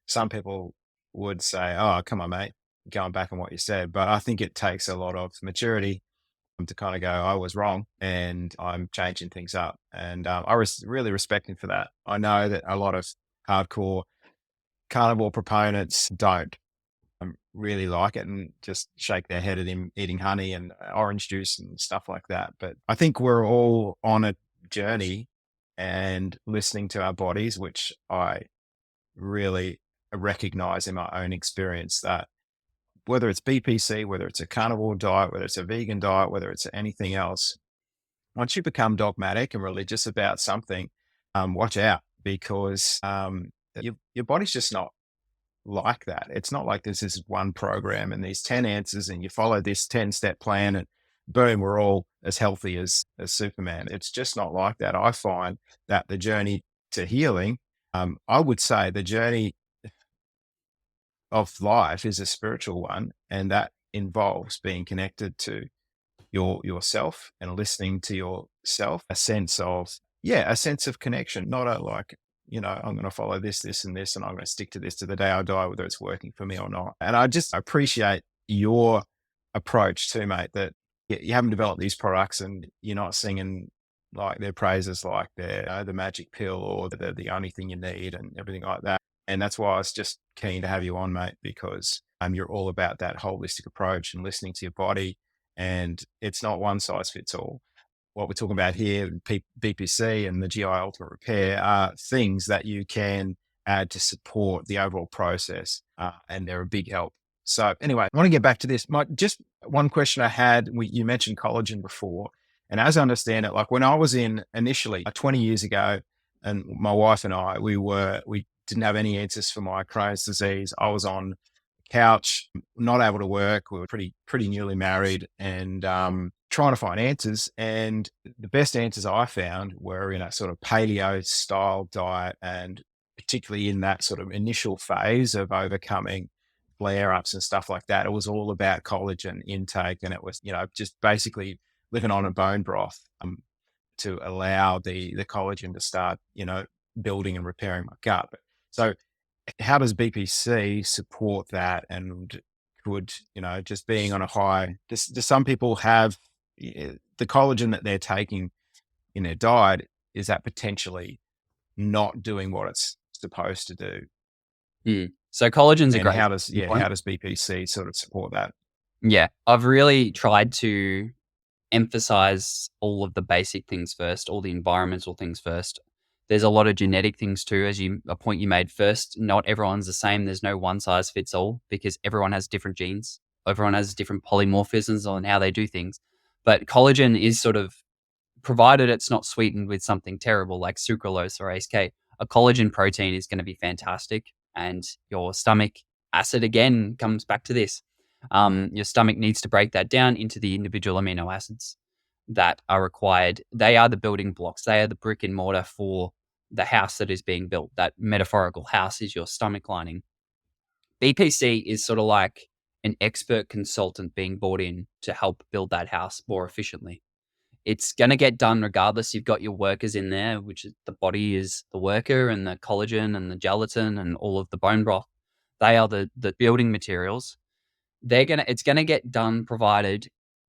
some people would say, "Oh, come on, mate, going back on what you said." But I think it takes a lot of maturity to kind of go, "I was wrong, and I'm changing things up." And really respect him for that. I know that a lot of hardcore carnivore proponents don't really like it and just shake their head at him eating honey and orange juice and stuff like that. But I think we're all on a journey and listening to our bodies, which I really recognize in my own experience, that whether it's BPC, whether it's a carnivore diet, whether it's a vegan diet, whether it's anything else, once you become dogmatic and religious about something, watch out, because your body's just not like that. It's not like this is one program and these 10 answers and you follow this 10-step plan and boom, we're all as healthy as Superman. It's just not like that. I find that the journey to healing, I would say the journey of life is a spiritual one, and that involves being connected to yourself and listening to yourself, a sense of connection, not a like, I'm going to follow this and this, and I'm going to stick to this to the day I die, whether it's working for me or not. And I just appreciate your approach too, mate, that you haven't developed these products and you're not singing like their praises, like they're the magic pill or they're the only thing you need and everything like that. And that's why I was just keen to have you on, mate, because you're all about that holistic approach and listening to your body, and it's not one size fits all. What we're talking about here, BPC and the GI Ultimate Repair, are things that you can add to support the overall process, and they're a big help. So anyway, I want to get back to this. Just one question I had, you mentioned collagen before, and as I understand it, like when I was in initially 20 years ago, and my wife and I, we didn't have any answers for my Crohn's disease. I was on couch, not able to work. We were pretty newly married, and trying to find answers. And the best answers I found were in a sort of paleo style diet, and particularly in that sort of initial phase of overcoming flare ups and stuff like that. It was all about collagen intake, and it was, just basically living on a bone broth to allow the collagen to start, building and repairing my gut. So how does BPC support that? And could, just being on a high, do some people have the collagen that they're taking in their diet, is that potentially not doing what it's supposed to do? So collagen's a And great how does point. BPC sort of support that? Yeah, I've really tried to emphasize all of the basic things first, all the environmental things first. There's a lot of genetic things too, a point you made first. Not everyone's the same. There's no one size fits all, because everyone has different genes. Everyone has different polymorphisms on how they do things. But collagen is sort of, provided it's not sweetened with something terrible like sucralose or ACE, a collagen protein is going to be fantastic. And your stomach acid, again, comes back to this. Your stomach needs to break that down into the individual amino acids that are required. They are the building blocks. They are the brick and mortar for the house that is being built. That metaphorical house is your stomach lining. BPC is sort of like an expert consultant being brought in to help build that house more efficiently. It's going to get done regardless. You've got your workers in there, which is the body is the worker, and the collagen and the gelatin and all of the bone broth. They are the building materials. It's gonna get done provided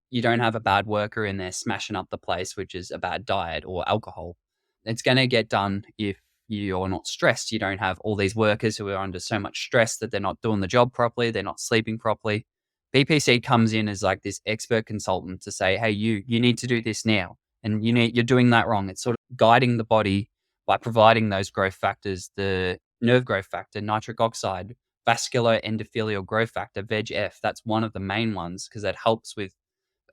you don't have a bad worker in there smashing up the place, which is a bad diet or alcohol. It's gonna get done if you're not stressed. You don't have all these workers who are under so much stress that they're not doing the job properly, they're not sleeping properly. BPC comes in as like this expert consultant to say, hey, you need to do this now, and you're doing that wrong. It's sort of guiding the body by providing those growth factors, the nerve growth factor, nitric oxide, vascular endothelial growth factor, VEGF. That's one of the main ones, because that helps with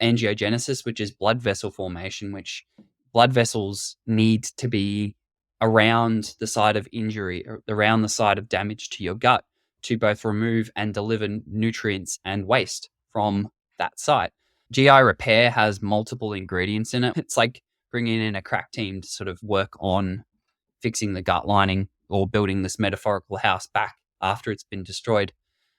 angiogenesis, which is blood vessel formation, which blood vessels need to be around the site of injury, or around the site of damage to your gut, to both remove and deliver nutrients and waste from that site. GI repair has multiple ingredients in it. It's like bringing in a crack team to sort of work on fixing the gut lining or building this metaphorical house back after it's been destroyed.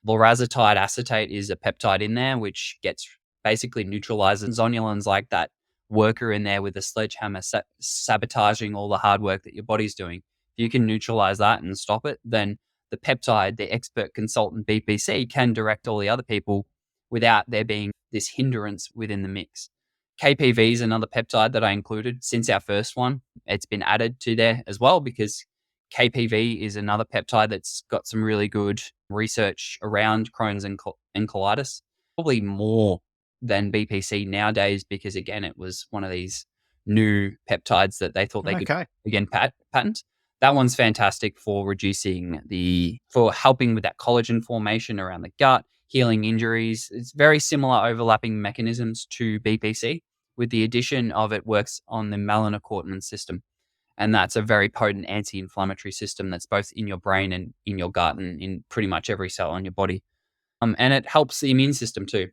Lorazepatide acetate is a peptide in there, which gets basically neutralizes zonulins like that worker in there with a sledgehammer sabotaging all the hard work that your body's doing. If you can neutralize that and stop it, then the peptide, the expert consultant BPC, can direct all the other people without there being this hindrance within the mix. KPV is another peptide that I included since our first one. It's been added to there as well because KPV is another peptide that's got some really good research around Crohn's and colitis, probably more than BPC nowadays because, again, it was one of these new peptides that they thought they could, again, patent. That one's fantastic for for helping with that collagen formation around the gut, healing injuries. It's very similar overlapping mechanisms to BPC, with the addition of it works on the melanocortin system. And that's a very potent anti-inflammatory system that's both in your brain and in your gut and in pretty much every cell in your body. And it helps the immune system too,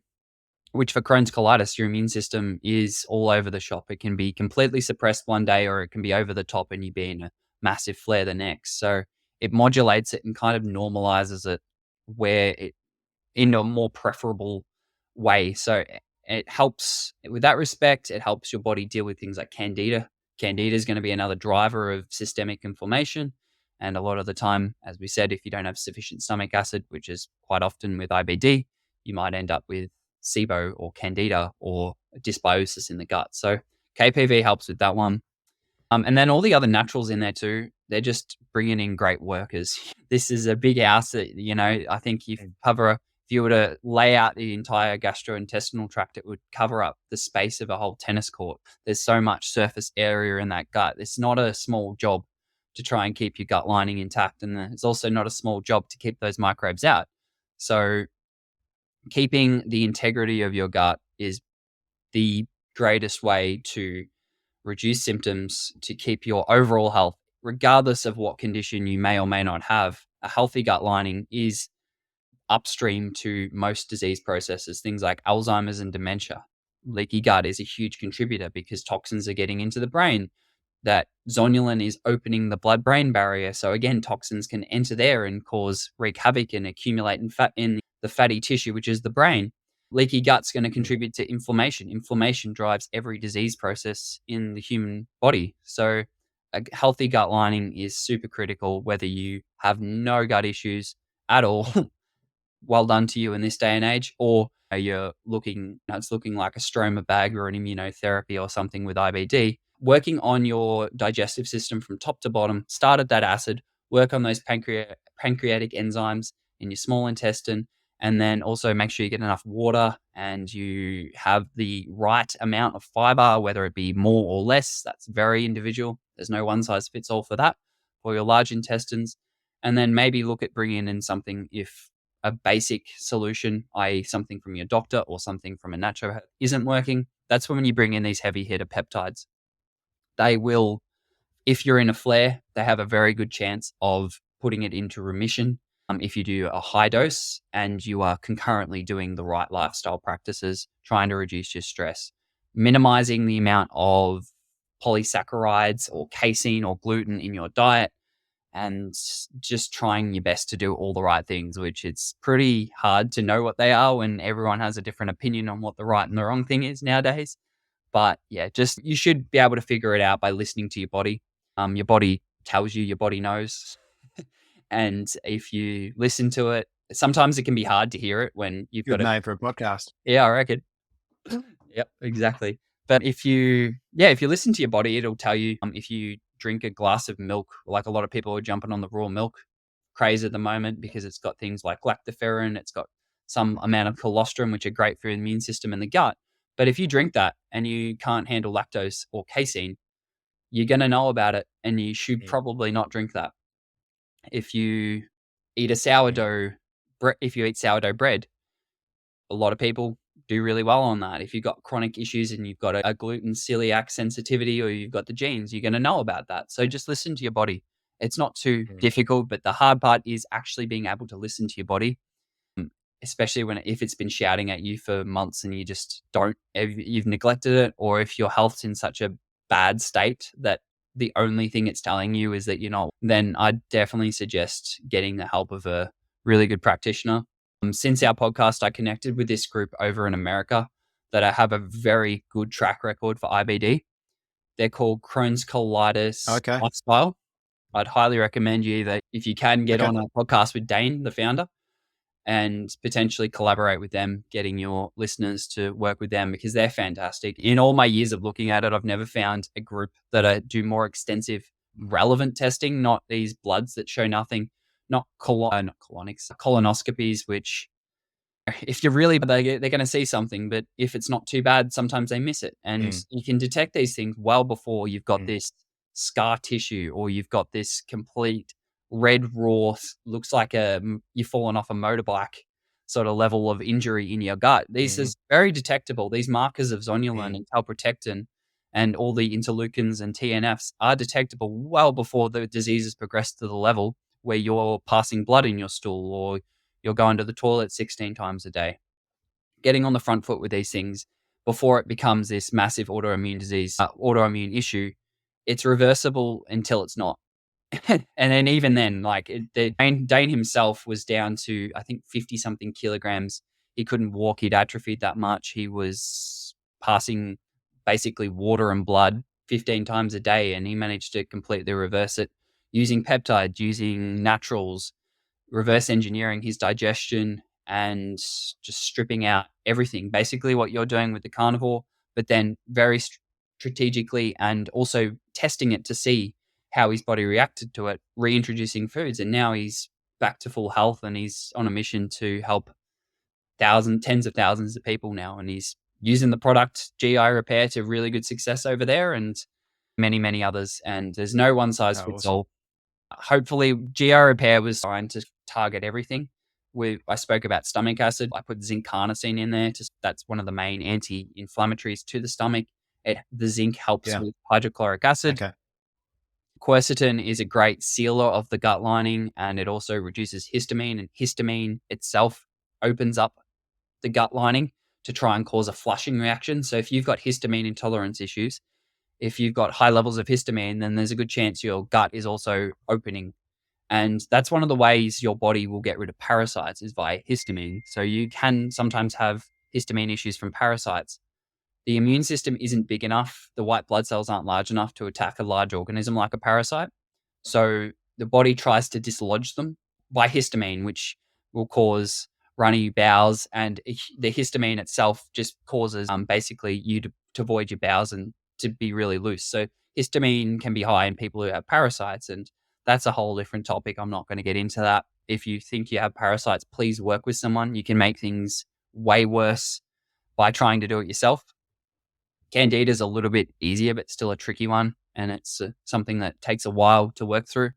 which for Crohn's colitis, your immune system is all over the shop. It can be completely suppressed one day or it can be over the top and you be in a massive flare the next. So it modulates it and kind of normalizes it in a more preferable way. So it helps with that respect. It helps your body deal with things like candida. Candida is going to be another driver of systemic inflammation. And a lot of the time, as we said, if you don't have sufficient stomach acid, which is quite often with IBD, you might end up with SIBO or candida or dysbiosis in the gut. So KPV helps with that one. And then all the other naturals in there too, they're just bringing in great workers. This is a big house that, I think if you were to lay out the entire gastrointestinal tract, it would cover up the space of a whole tennis court. There's so much surface area in that gut. It's not a small job to try and keep your gut lining intact. And it's also not a small job to keep those microbes out. So keeping the integrity of your gut is the greatest way to reduce symptoms, to keep your overall health, regardless of what condition you may or may not have. A healthy gut lining is upstream to most disease processes, things like Alzheimer's and dementia. Leaky gut is a huge contributor because toxins are getting into the brain. That zonulin is opening the blood-brain barrier. So again, toxins can enter there and wreak havoc and accumulate in the fatty tissue, which is the brain. Leaky gut's going to contribute to inflammation. Inflammation drives every disease process in the human body. So a healthy gut lining is super critical, whether you have no gut issues at all. Well done to you in this day and age, or it's looking like a stroma bag or an immunotherapy or something with IBD. Working on your digestive system from top to bottom, start at that acid, work on those pancreatic enzymes in your small intestine, and then also make sure you get enough water and you have the right amount of fiber, whether it be more or less. That's very individual. There's no one size fits all for that for your large intestines. And then maybe look at bringing in something if a basic solution, i.e. something from your doctor or something from a naturopath isn't working. That's when you bring in these heavy hitter peptides. They will, if you're in a flare, they have a very good chance of putting it into remission. If you do a high dose and you are concurrently doing the right lifestyle practices, trying to reduce your stress, minimizing the amount of polysaccharides or casein or gluten in your diet, and just trying your best to do all the right things, which it's pretty hard to know what they are when everyone has a different opinion on what the right and the wrong thing is nowadays. But yeah, just you should be able to figure it out by listening to your body. Your body tells you, your body knows. And if you listen to it, sometimes it can be hard to hear it when you've got Good name for a podcast. Yeah, I reckon. Yep, exactly. But if you listen to your body, it'll tell you if you drink a glass of milk, like a lot of people are jumping on the raw milk craze at the moment because it's got things like lactoferrin, it's got some amount of colostrum, which are great for your immune system and the gut. But if you drink that and you can't handle lactose or casein, you're going to know about it and you should probably not drink that. If you eat sourdough bread, a lot of people do really well on that. If you've got chronic issues and you've got a gluten celiac sensitivity or you've got the genes, you're going to know about that. So just listen to your body. It's not too difficult, but the hard part is actually being able to listen to your body, especially if it's been shouting at you for months and you just you've neglected it, or if your health's in such a bad state that the only thing it's telling you is that you're not, then I'd definitely suggest getting the help of a really good practitioner. Since our podcast, I connected with this group over in America that I have a very good track record for IBD. They're called Crohn's Colitis Okay. Lifestyle. I'd highly recommend you that if you can get Okay. on a podcast with Dane, the founder, and potentially collaborate with them, getting your listeners to work with them because they're fantastic. In all my years of looking at it, I've never found a group that do more extensive relevant testing, not these bloods that show nothing, not colonics, colonoscopies, which if you're really bad, they're going to see something, but if it's not too bad, sometimes they miss it. And you can detect these things well before you've got this scar tissue or you've got this complete red raw, looks like you've fallen off a motorbike sort of level of injury in your gut. These is very detectable. These markers of zonulin and calprotectin and all the interleukins and TNFs are detectable well before the disease has progressed to the level where you're passing blood in your stool or you're going to the toilet 16 times a day. Getting on the front foot with these things before it becomes this massive autoimmune disease, autoimmune issue, it's reversible until it's not. And then even then, like Dane himself was down to, I think, 50 something kilograms. He couldn't walk. He'd atrophied that much. He was passing basically water and blood 15 times a day. And he managed to completely reverse it using peptides, using naturals, reverse engineering his digestion and just stripping out everything. Basically what you're doing with the carnivore, but then very strategically and also testing it to see how his body reacted to it, reintroducing foods. And now he's back to full health and he's on a mission to help tens of thousands of people now. And he's using the product GI repair to really good success over there and many, many others. And there's no one size fits all. Hopefully GI repair was designed to target everything. I spoke about stomach acid. I put zinc carnosine in there. That's one of the main anti-inflammatories to the stomach. The zinc helps with hydrochloric acid. Okay. Quercetin is a great sealer of the gut lining, and it also reduces histamine, and histamine itself opens up the gut lining to try and cause a flushing reaction. So if you've got histamine intolerance issues, if you've got high levels of histamine, then there's a good chance your gut is also opening. And that's one of the ways your body will get rid of parasites is via histamine. So you can sometimes have histamine issues from parasites. The immune system isn't big enough. The white blood cells aren't large enough to attack a large organism like a parasite. So the body tries to dislodge them by histamine, which will cause runny bowels. And the histamine itself just causes basically you to void your bowels and to be really loose. So histamine can be high in people who have parasites. And that's a whole different topic. I'm not going to get into that. If you think you have parasites, please work with someone. You can make things way worse by trying to do it yourself. Candida is a little bit easier, but still a tricky one. And it's something that takes a while to work through.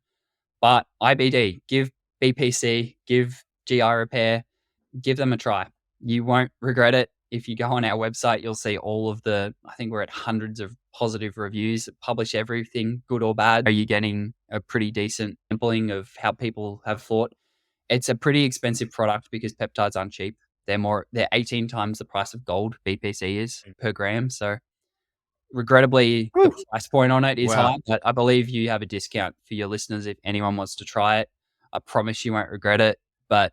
But IBD, give BPC, give GI repair, give them a try. You won't regret it. If you go on our website, you'll see all of I think we're at hundreds of positive reviews that publish everything, good or bad. Are you getting a pretty decent sampling of how people have thought? It's a pretty expensive product because peptides aren't cheap. They're 18 times the price of gold BPC is per gram. So regrettably, the price point on it is high, but I believe you have a discount for your listeners if anyone wants to try it. I promise you won't regret it. But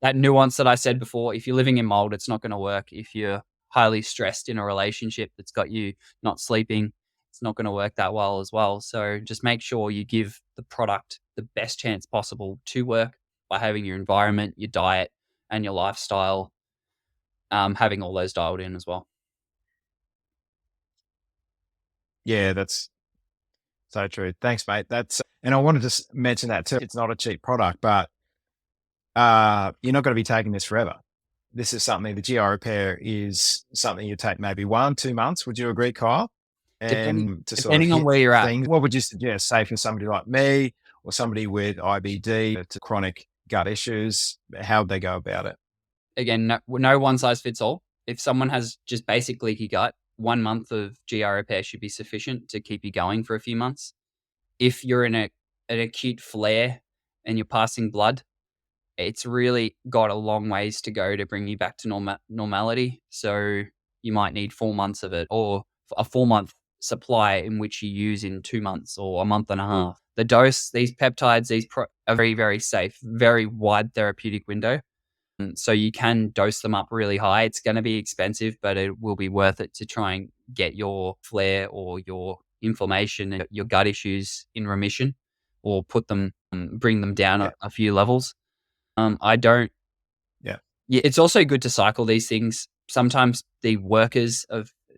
that nuance that I said before, if you're living in mold, it's not going to work. If you're highly stressed in a relationship that's got you not sleeping, it's not going to work that well as well. So just make sure you give the product the best chance possible to work by having your environment, your diet, and your lifestyle, having all those dialed in as well. Yeah, that's so true. Thanks, mate. And I wanted to mention that too. It's not a cheap product, but you're not going to be taking this forever. This is something, the GI repair is something you take maybe 1-2 months. Would you agree, Kyle? And depending on where you're at. What would you suggest, say for somebody like me or somebody with IBD, to chronic gut issues, how would they go about it? Again, no one size fits all. If someone has just basic leaky gut, 1 month of GI repair should be sufficient to keep you going for a few months. If you're in an acute flare and you're passing blood, it's really got a long ways to go to bring you back to normality. So you might need 4 months of it, or a 4-month supply in which you use in 2 months or a month and a half. The dose, these peptides, are very, very safe, very wide therapeutic window. So you can dose them up really high. It's going to be expensive, but it will be worth it to try and get your flare or your inflammation and your gut issues in remission, or bring them down a few levels. I don't. Yeah. Yeah, it's also good to cycle these things. Sometimes the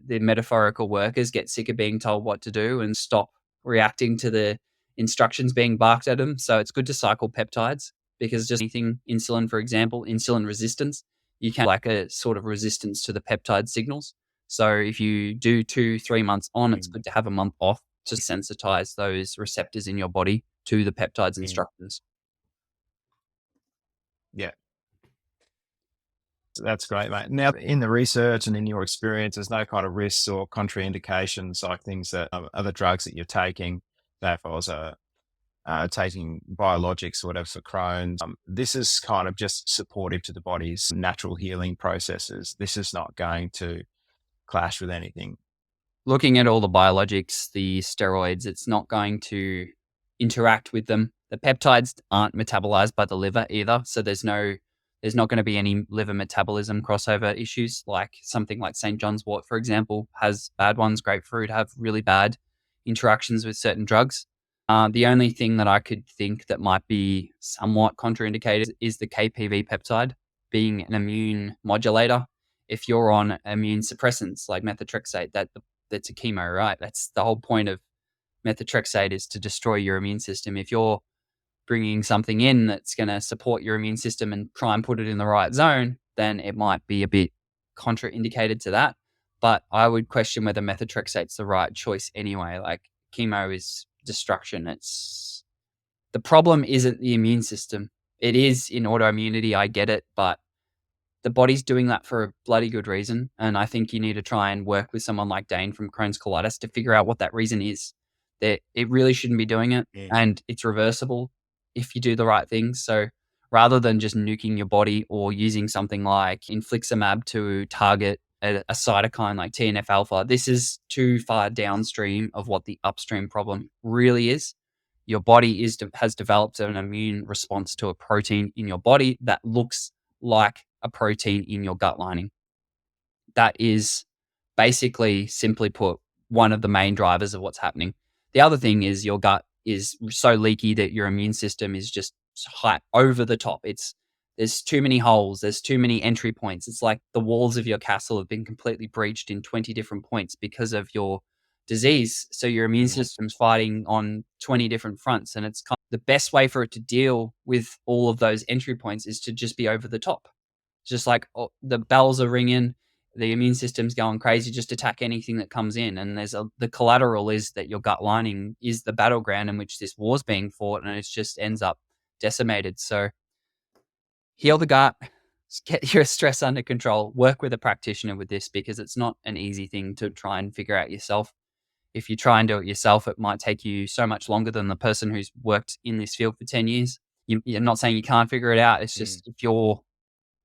metaphorical workers get sick of being told what to do and stop reacting to the instructions being barked at them. So it's good to cycle peptides, because just anything insulin, for example, insulin resistance, you can like a sort of resistance to the peptide signals. So if you do 2-3 months on, it's good to have a month off to sensitize those receptors in your body to the peptides instructions. Yeah. That's great, mate. Now, in the research and in your experience, there's no kind of risks or contraindications, like things that other drugs that you're taking. Say if I was taking biologics or whatever for Crohn's, this is kind of just supportive to the body's natural healing processes. This is not going to clash with anything. Looking at all the biologics, the steroids, it's not going to interact with them. The peptides aren't metabolized by the liver either, so there's not going to be any liver metabolism crossover issues, like something like St. John's wort, for example, has bad ones. Grapefruit have really bad interactions with certain drugs. The only thing that I could think that might be somewhat contraindicated is the KPV peptide, being an immune modulator. If you're on immune suppressants like methotrexate, that's a chemo, right? That's the whole point of methotrexate, is to destroy your immune system. If you're bringing something in that's going to support your immune system and try and put it in the right zone, then it might be a bit contraindicated to that. But I would question whether methotrexate's the right choice anyway. Like, chemo is destruction. The problem isn't the immune system. It is in autoimmunity, I get it, but the body's doing that for a bloody good reason. And I think you need to try and work with someone like Dane from Crohn's Colitis to figure out what that reason is. That it really shouldn't be doing it, and it's reversible if you do the right things. So rather than just nuking your body or using something like infliximab to target a cytokine like TNF alpha, this is too far downstream of what the upstream problem really is. Your body has developed an immune response to a protein in your body that looks like a protein in your gut lining. That is basically, simply put, one of the main drivers of what's happening. The other thing is your gut is so leaky that your immune system is just high over the top. There's too many holes. There's too many entry points. It's like the walls of your castle have been completely breached in 20 different points because of your disease. So your immune system's fighting on 20 different fronts. And it's the best way for it to deal with all of those entry points is to just be over the top. Just like the bells are ringing, the immune system's going crazy, just attack anything that comes in. And the collateral is that your gut lining is the battleground in which this war's being fought, and it just ends up decimated. So heal the gut, get your stress under control, work with a practitioner with this, because it's not an easy thing to try and figure out yourself. If you try and do it yourself, it might take you so much longer than the person who's worked in this field for 10 years. You're not saying you can't figure it out. It's just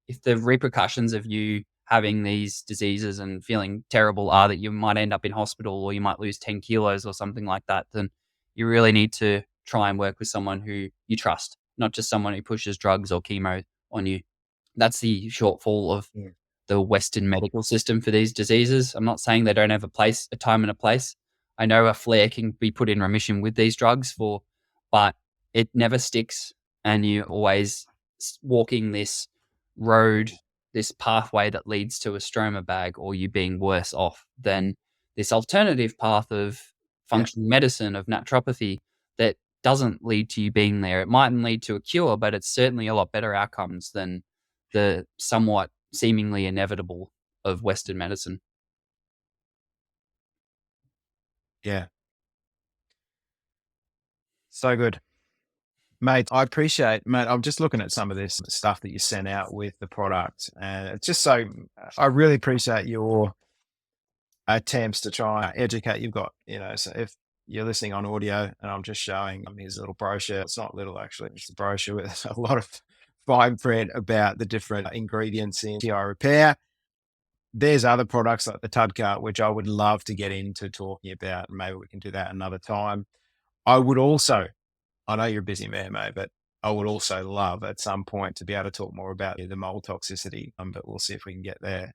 if the repercussions of you having these diseases and feeling terrible are that you might end up in hospital or you might lose 10 kilos or something like that, then you really need to try and work with someone who you trust, not just someone who pushes drugs or chemo on you. That's the shortfall of the Western medical system for these diseases. I'm not saying they don't have a time and a place. I know a flare can be put in remission with these drugs but it never sticks, and you're always walking this road, this pathway that leads to a stroma bag, or you being worse off than this alternative path of functional medicine, of naturopathy, that doesn't lead to you being there. It mightn't lead to a cure, but it's certainly a lot better outcomes than the somewhat seemingly inevitable of Western medicine. Yeah. So good. Mate, I appreciate, mate, I'm just looking at some of this stuff that you sent out with the product, and it's just so, I really appreciate your attempts to try and educate. You've got, so if you're listening on audio and I'm just showing his little brochure, it's not little actually, it's a brochure with a lot of fine print about the different ingredients in TI repair. There's other products like the Tudcart, which I would love to get into talking about, and maybe we can do that another time. I would also, I know you're a busy man, mate, but I would also love at some point to be able to talk more about the mold toxicity, but we'll see if we can get there,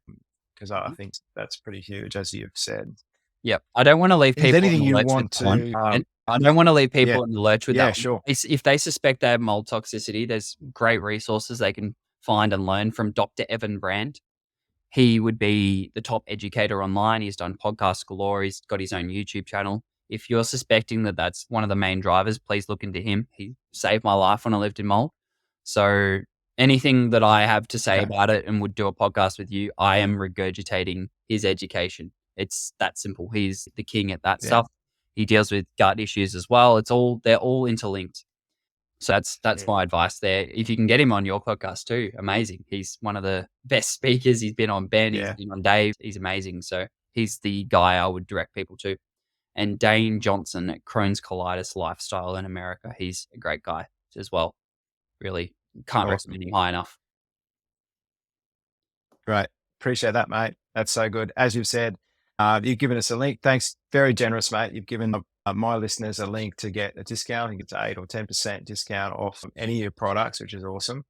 because I think that's pretty huge, as you've said. Yep. I don't want to leave Is there people in anything the you lurch with want that one. to? And I don't want to leave Yeah, people in the lurch with yeah, that one. sure. If they suspect they have mold toxicity, there's great resources they can find and learn from Dr. Evan Brand. He would be the top educator online. He's done podcasts galore. He's got his own YouTube channel. If you're suspecting that that's one of the main drivers, please look into him. He saved my life when I lived in mold. So anything that I have to say Okay. about it and would do a podcast with you, I am regurgitating his education. It's that simple. He's the king at that Yeah. stuff. He deals with gut issues as well. They're all interlinked. So that's my advice there. If you can get him on your podcast too, amazing. He's one of the best speakers. He's been on Ben, he's been on Dave. He's amazing. So he's the guy I would direct people to. And Dane Johnson at Crohn's Colitis Lifestyle in America. He's a great guy as well. Really can't Awesome. recommend him high enough. Great. Appreciate that, mate. That's so good. As you've said, you've given us a link. Thanks. Very generous, mate. You've given my listeners a link to get a discount. I think it's 8 or 10% discount off any of your products, which is awesome.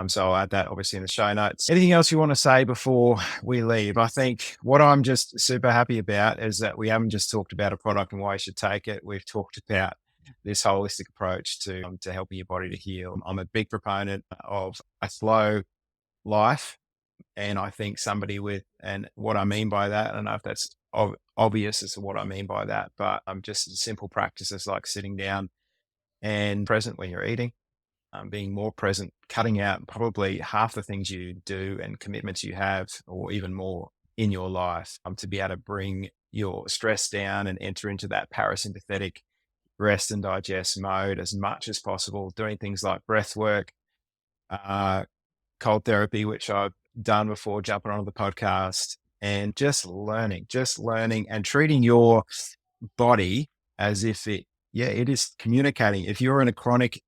So I'll add that obviously in the show notes. Anything else you want to say before we leave? I think what I'm just super happy about is that we haven't just talked about a product and why you should take it. We've talked about this holistic approach to helping your body to heal. I'm a big proponent of a slow life. And I think somebody with, and what I mean by that, I don't know if that's obvious as to what I mean by that, but just simple practices like sitting down and present when you're eating, being more present, cutting out probably half the things you do and commitments you have, or even more in your life, to be able to bring your stress down and enter into that parasympathetic rest and digest mode as much as possible, doing things like breath work, cold therapy, which I've done before jumping onto the podcast, and just learning and treating your body as if it is communicating. If you're in a chronic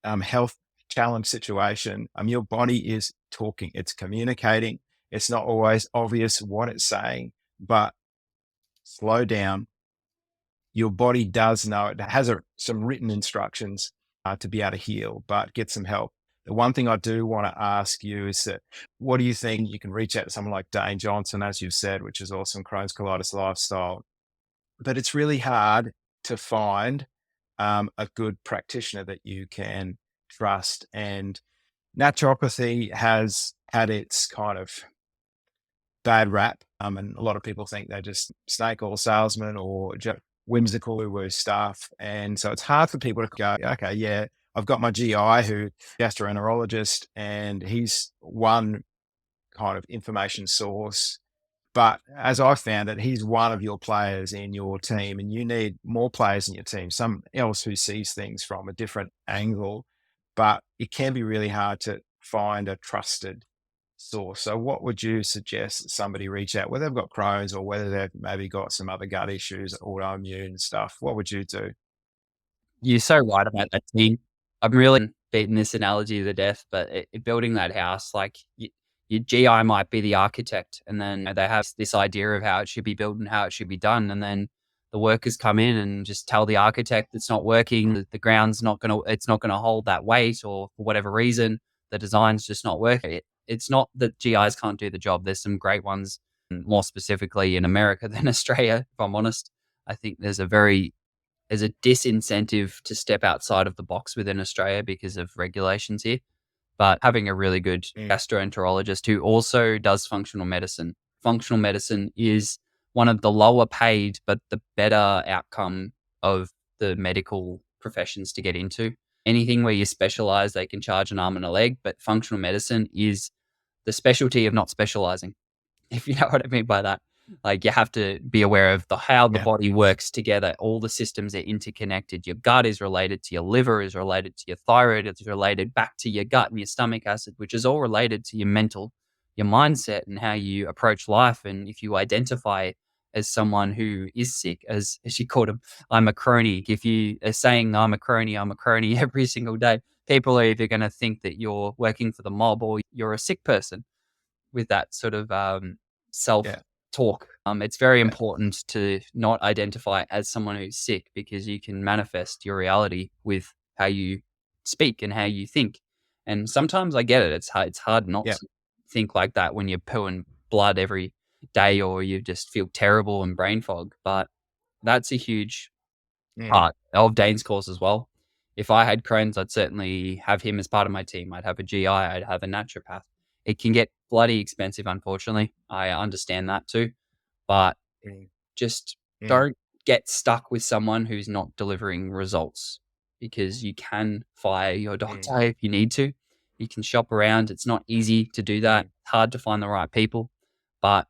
health challenge situation, your body is talking, it's communicating. It's not always obvious what it's saying, but slow down. Your body does know, it has some written instructions to be able to heal, but get some help. The one thing I do want to ask you is that, what do you think? You can reach out to someone like Dane Johnson, as you've said, which is awesome, Crohn's Colitis Lifestyle. But it's really hard to find a good practitioner that you can trust. And naturopathy has had its kind of bad rap. And a lot of people think they're just snake oil salesmen or just whimsical woo-woo stuff. And so it's hard for people to go, okay, yeah, I've got my GI who gastroenterologist, and he's one kind of information source. But as I found it, he's one of your players in your team, and you need more players in your team, someone else who sees things from a different angle. But it can be really hard to find a trusted source. So what would you suggest that somebody reach out, whether they've got Crohn's or whether they've maybe got some other gut issues, autoimmune stuff? What would you do? You're so right about that, team. I'm really beating this analogy to death, but building that house, like your GI might be the architect, and then they have this idea of how it should be built and how it should be done, and then the workers come in and just tell the architect it's not working, the ground's it's not gonna hold that weight, or for whatever reason, the design's just not working. It's not that GIs can't do the job. There's some great ones, more specifically in America than Australia, if I'm honest. I think there's a disincentive to step outside of the box within Australia because of regulations here. But having a really good gastroenterologist who also does functional medicine. Functional medicine is one of the lower paid, but the better outcome of the medical professions to get into. Anything where you specialize, they can charge an arm and a leg, but functional medicine is the specialty of not specializing, if you know what I mean by that. Like, you have to be aware of how the body works together. All the systems are interconnected. Your gut is related to your liver, is related to your thyroid, it's related back to your gut and your stomach acid, which is all related to your mental, your mindset, and how you approach life. And if you identify as someone who is sick, as you called him, I'm a crony. If you are saying I'm a crony every single day, people are either going to think that you're working for the mob or you're a sick person with that sort of self-talk. It's very important to not identify as someone who's sick, because you can manifest your reality with how you speak and how you think. And sometimes I get it. It's hard not Yeah. to think like that when you're pooing blood every day or you just feel terrible and brain fog. But that's a huge part of Dane's course as well. If I had Crohn's, I'd certainly have him as part of my team. I'd have a GI, I'd have a naturopath. It can get bloody expensive, unfortunately. I understand that too. But just don't get stuck with someone who's not delivering results, because you can fire your doctor if you need to. You can shop around. It's not easy to do that. It's hard to find the right people, but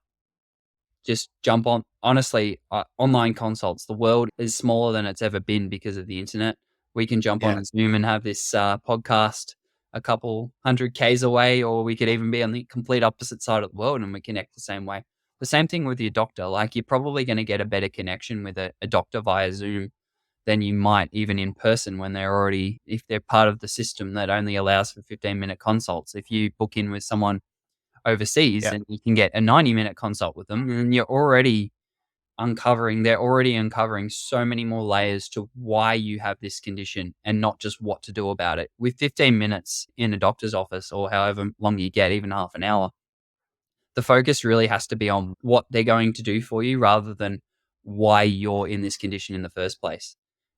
just jump on. Honestly, online consults, the world is smaller than it's ever been because of the internet. We can jump on Zoom and have this podcast a couple 100 Ks away, or we could even be on the complete opposite side of the world and we connect the same way. The same thing with your doctor. Like, you're probably going to get a better connection with a doctor via Zoom than you might even in person when if they're part of the system that only allows for 15-minute consults. If you book in with someone overseas and you can get a 90-minute consult with them, and they're already uncovering so many more layers to why you have this condition and not just what to do about it. With 15 minutes in a doctor's office, or however long you get, even half an hour, the focus really has to be on what they're going to do for you rather than why you're in this condition in the first place.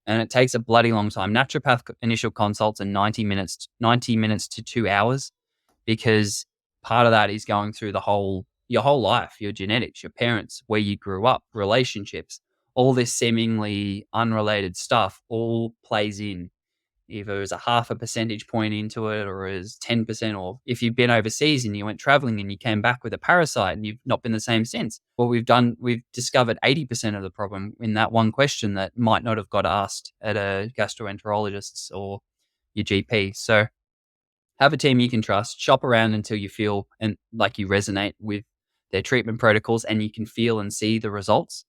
And it takes a bloody long time. Naturopath initial consults are 90 minutes to 2 hours, because part of that is going through your whole life, your genetics, your parents, where you grew up, relationships, all this seemingly unrelated stuff all plays in. Either as a 0.5 percentage point into it, or as 10%, or if you've been overseas and you went traveling and you came back with a parasite and you've not been the same since. Well, we've discovered 80% of the problem in that one question that might not have got asked at a gastroenterologist or your GP. So have a team you can trust, shop around until you feel and like you resonate with their treatment protocols and you can feel and see the results.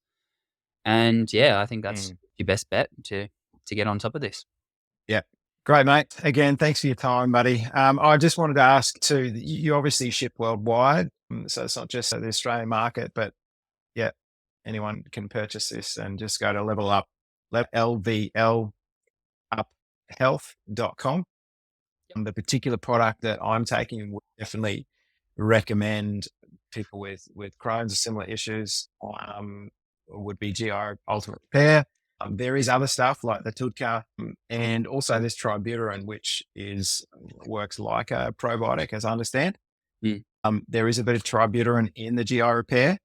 And I think that's your best bet to get on top of this. Yeah. Great, mate. Again, thanks for your time, buddy. I just wanted to ask too, you obviously ship worldwide, so it's not just the Australian market, but anyone can purchase this and just go to lvluphealth.com. The particular product that I'm taking would definitely recommend people with Crohn's or similar issues, would be GI Ultimate Repair. There is other stuff like the Tudka and also this Tributyrin, which works like a probiotic, as I understand. There is a bit of Tributyrin in the GI Repair,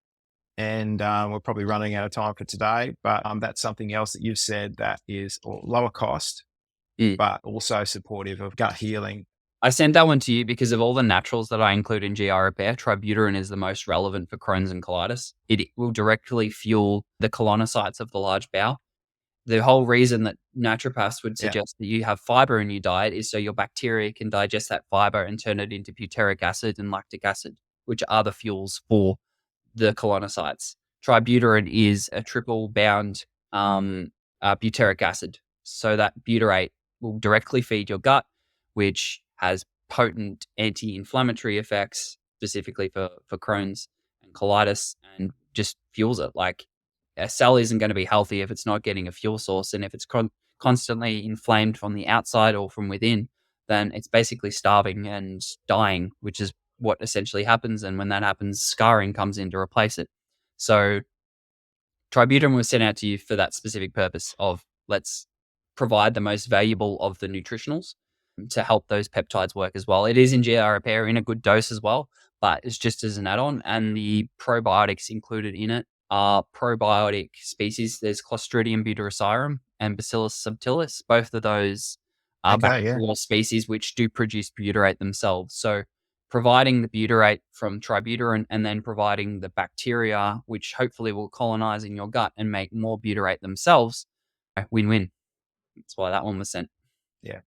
and we're probably running out of time for today, but that's something else that you've said that is lower cost, but also supportive of gut healing. I sent that one to you because of all the naturals that I include in GI Repair. Tributyrin is the most relevant for Crohn's and colitis. It will directly fuel the colonocytes of the large bowel. The whole reason that naturopaths would suggest that you have fiber in your diet is so your bacteria can digest that fiber and turn it into butyric acid and lactic acid, which are the fuels for the colonocytes. Tributyrin is a triple bound butyric acid. So that butyrate will directly feed your gut, which has potent anti-inflammatory effects, specifically for Crohn's and colitis, and just fuels it. Like, a cell isn't going to be healthy if it's not getting a fuel source. And if it's constantly inflamed from the outside or from within, then it's basically starving and dying, which is what essentially happens. And when that happens, scarring comes in to replace it. So Tributyrin was sent out to you for that specific purpose of, let's provide the most valuable of the nutritionals to help those peptides work as well. It is in GI Repair in a good dose as well, but it's just as an add-on. And the probiotics included in it are probiotic species. There's Clostridium butyricirum and Bacillus subtilis. Both of those are bacterial species which do produce butyrate themselves. So providing the butyrate from Tributyrin and then providing the bacteria, which hopefully will colonize in your gut and make more butyrate themselves, win-win. That's why that one was sent. Yeah.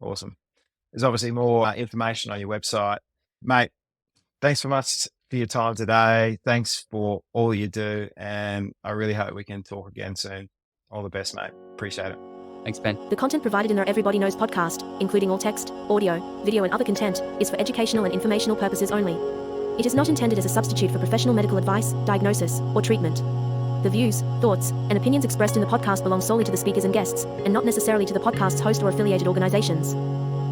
Awesome. There's obviously more information on your website. Mate, thanks so much for your time today. Thanks for all you do. And I really hope we can talk again soon. All the best, mate. Appreciate it. Thanks, Ben. The content provided in our Everybody Knows podcast, including all text, audio, video, and other content, is for educational and informational purposes only. It is not intended as a substitute for professional medical advice, diagnosis, or treatment. The views, thoughts, and opinions expressed in the podcast belong solely to the speakers and guests, and not necessarily to the podcast's host or affiliated organizations.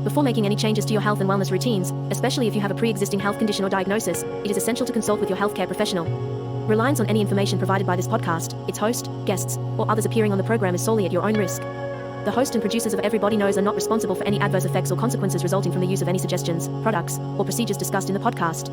Before making any changes to your health and wellness routines, especially if you have a pre-existing health condition or diagnosis, it is essential to consult with your healthcare professional. Reliance on any information provided by this podcast, its host, guests, or others appearing on the program is solely at your own risk. The host and producers of Everybody Knows are not responsible for any adverse effects or consequences resulting from the use of any suggestions, products, or procedures discussed in the podcast.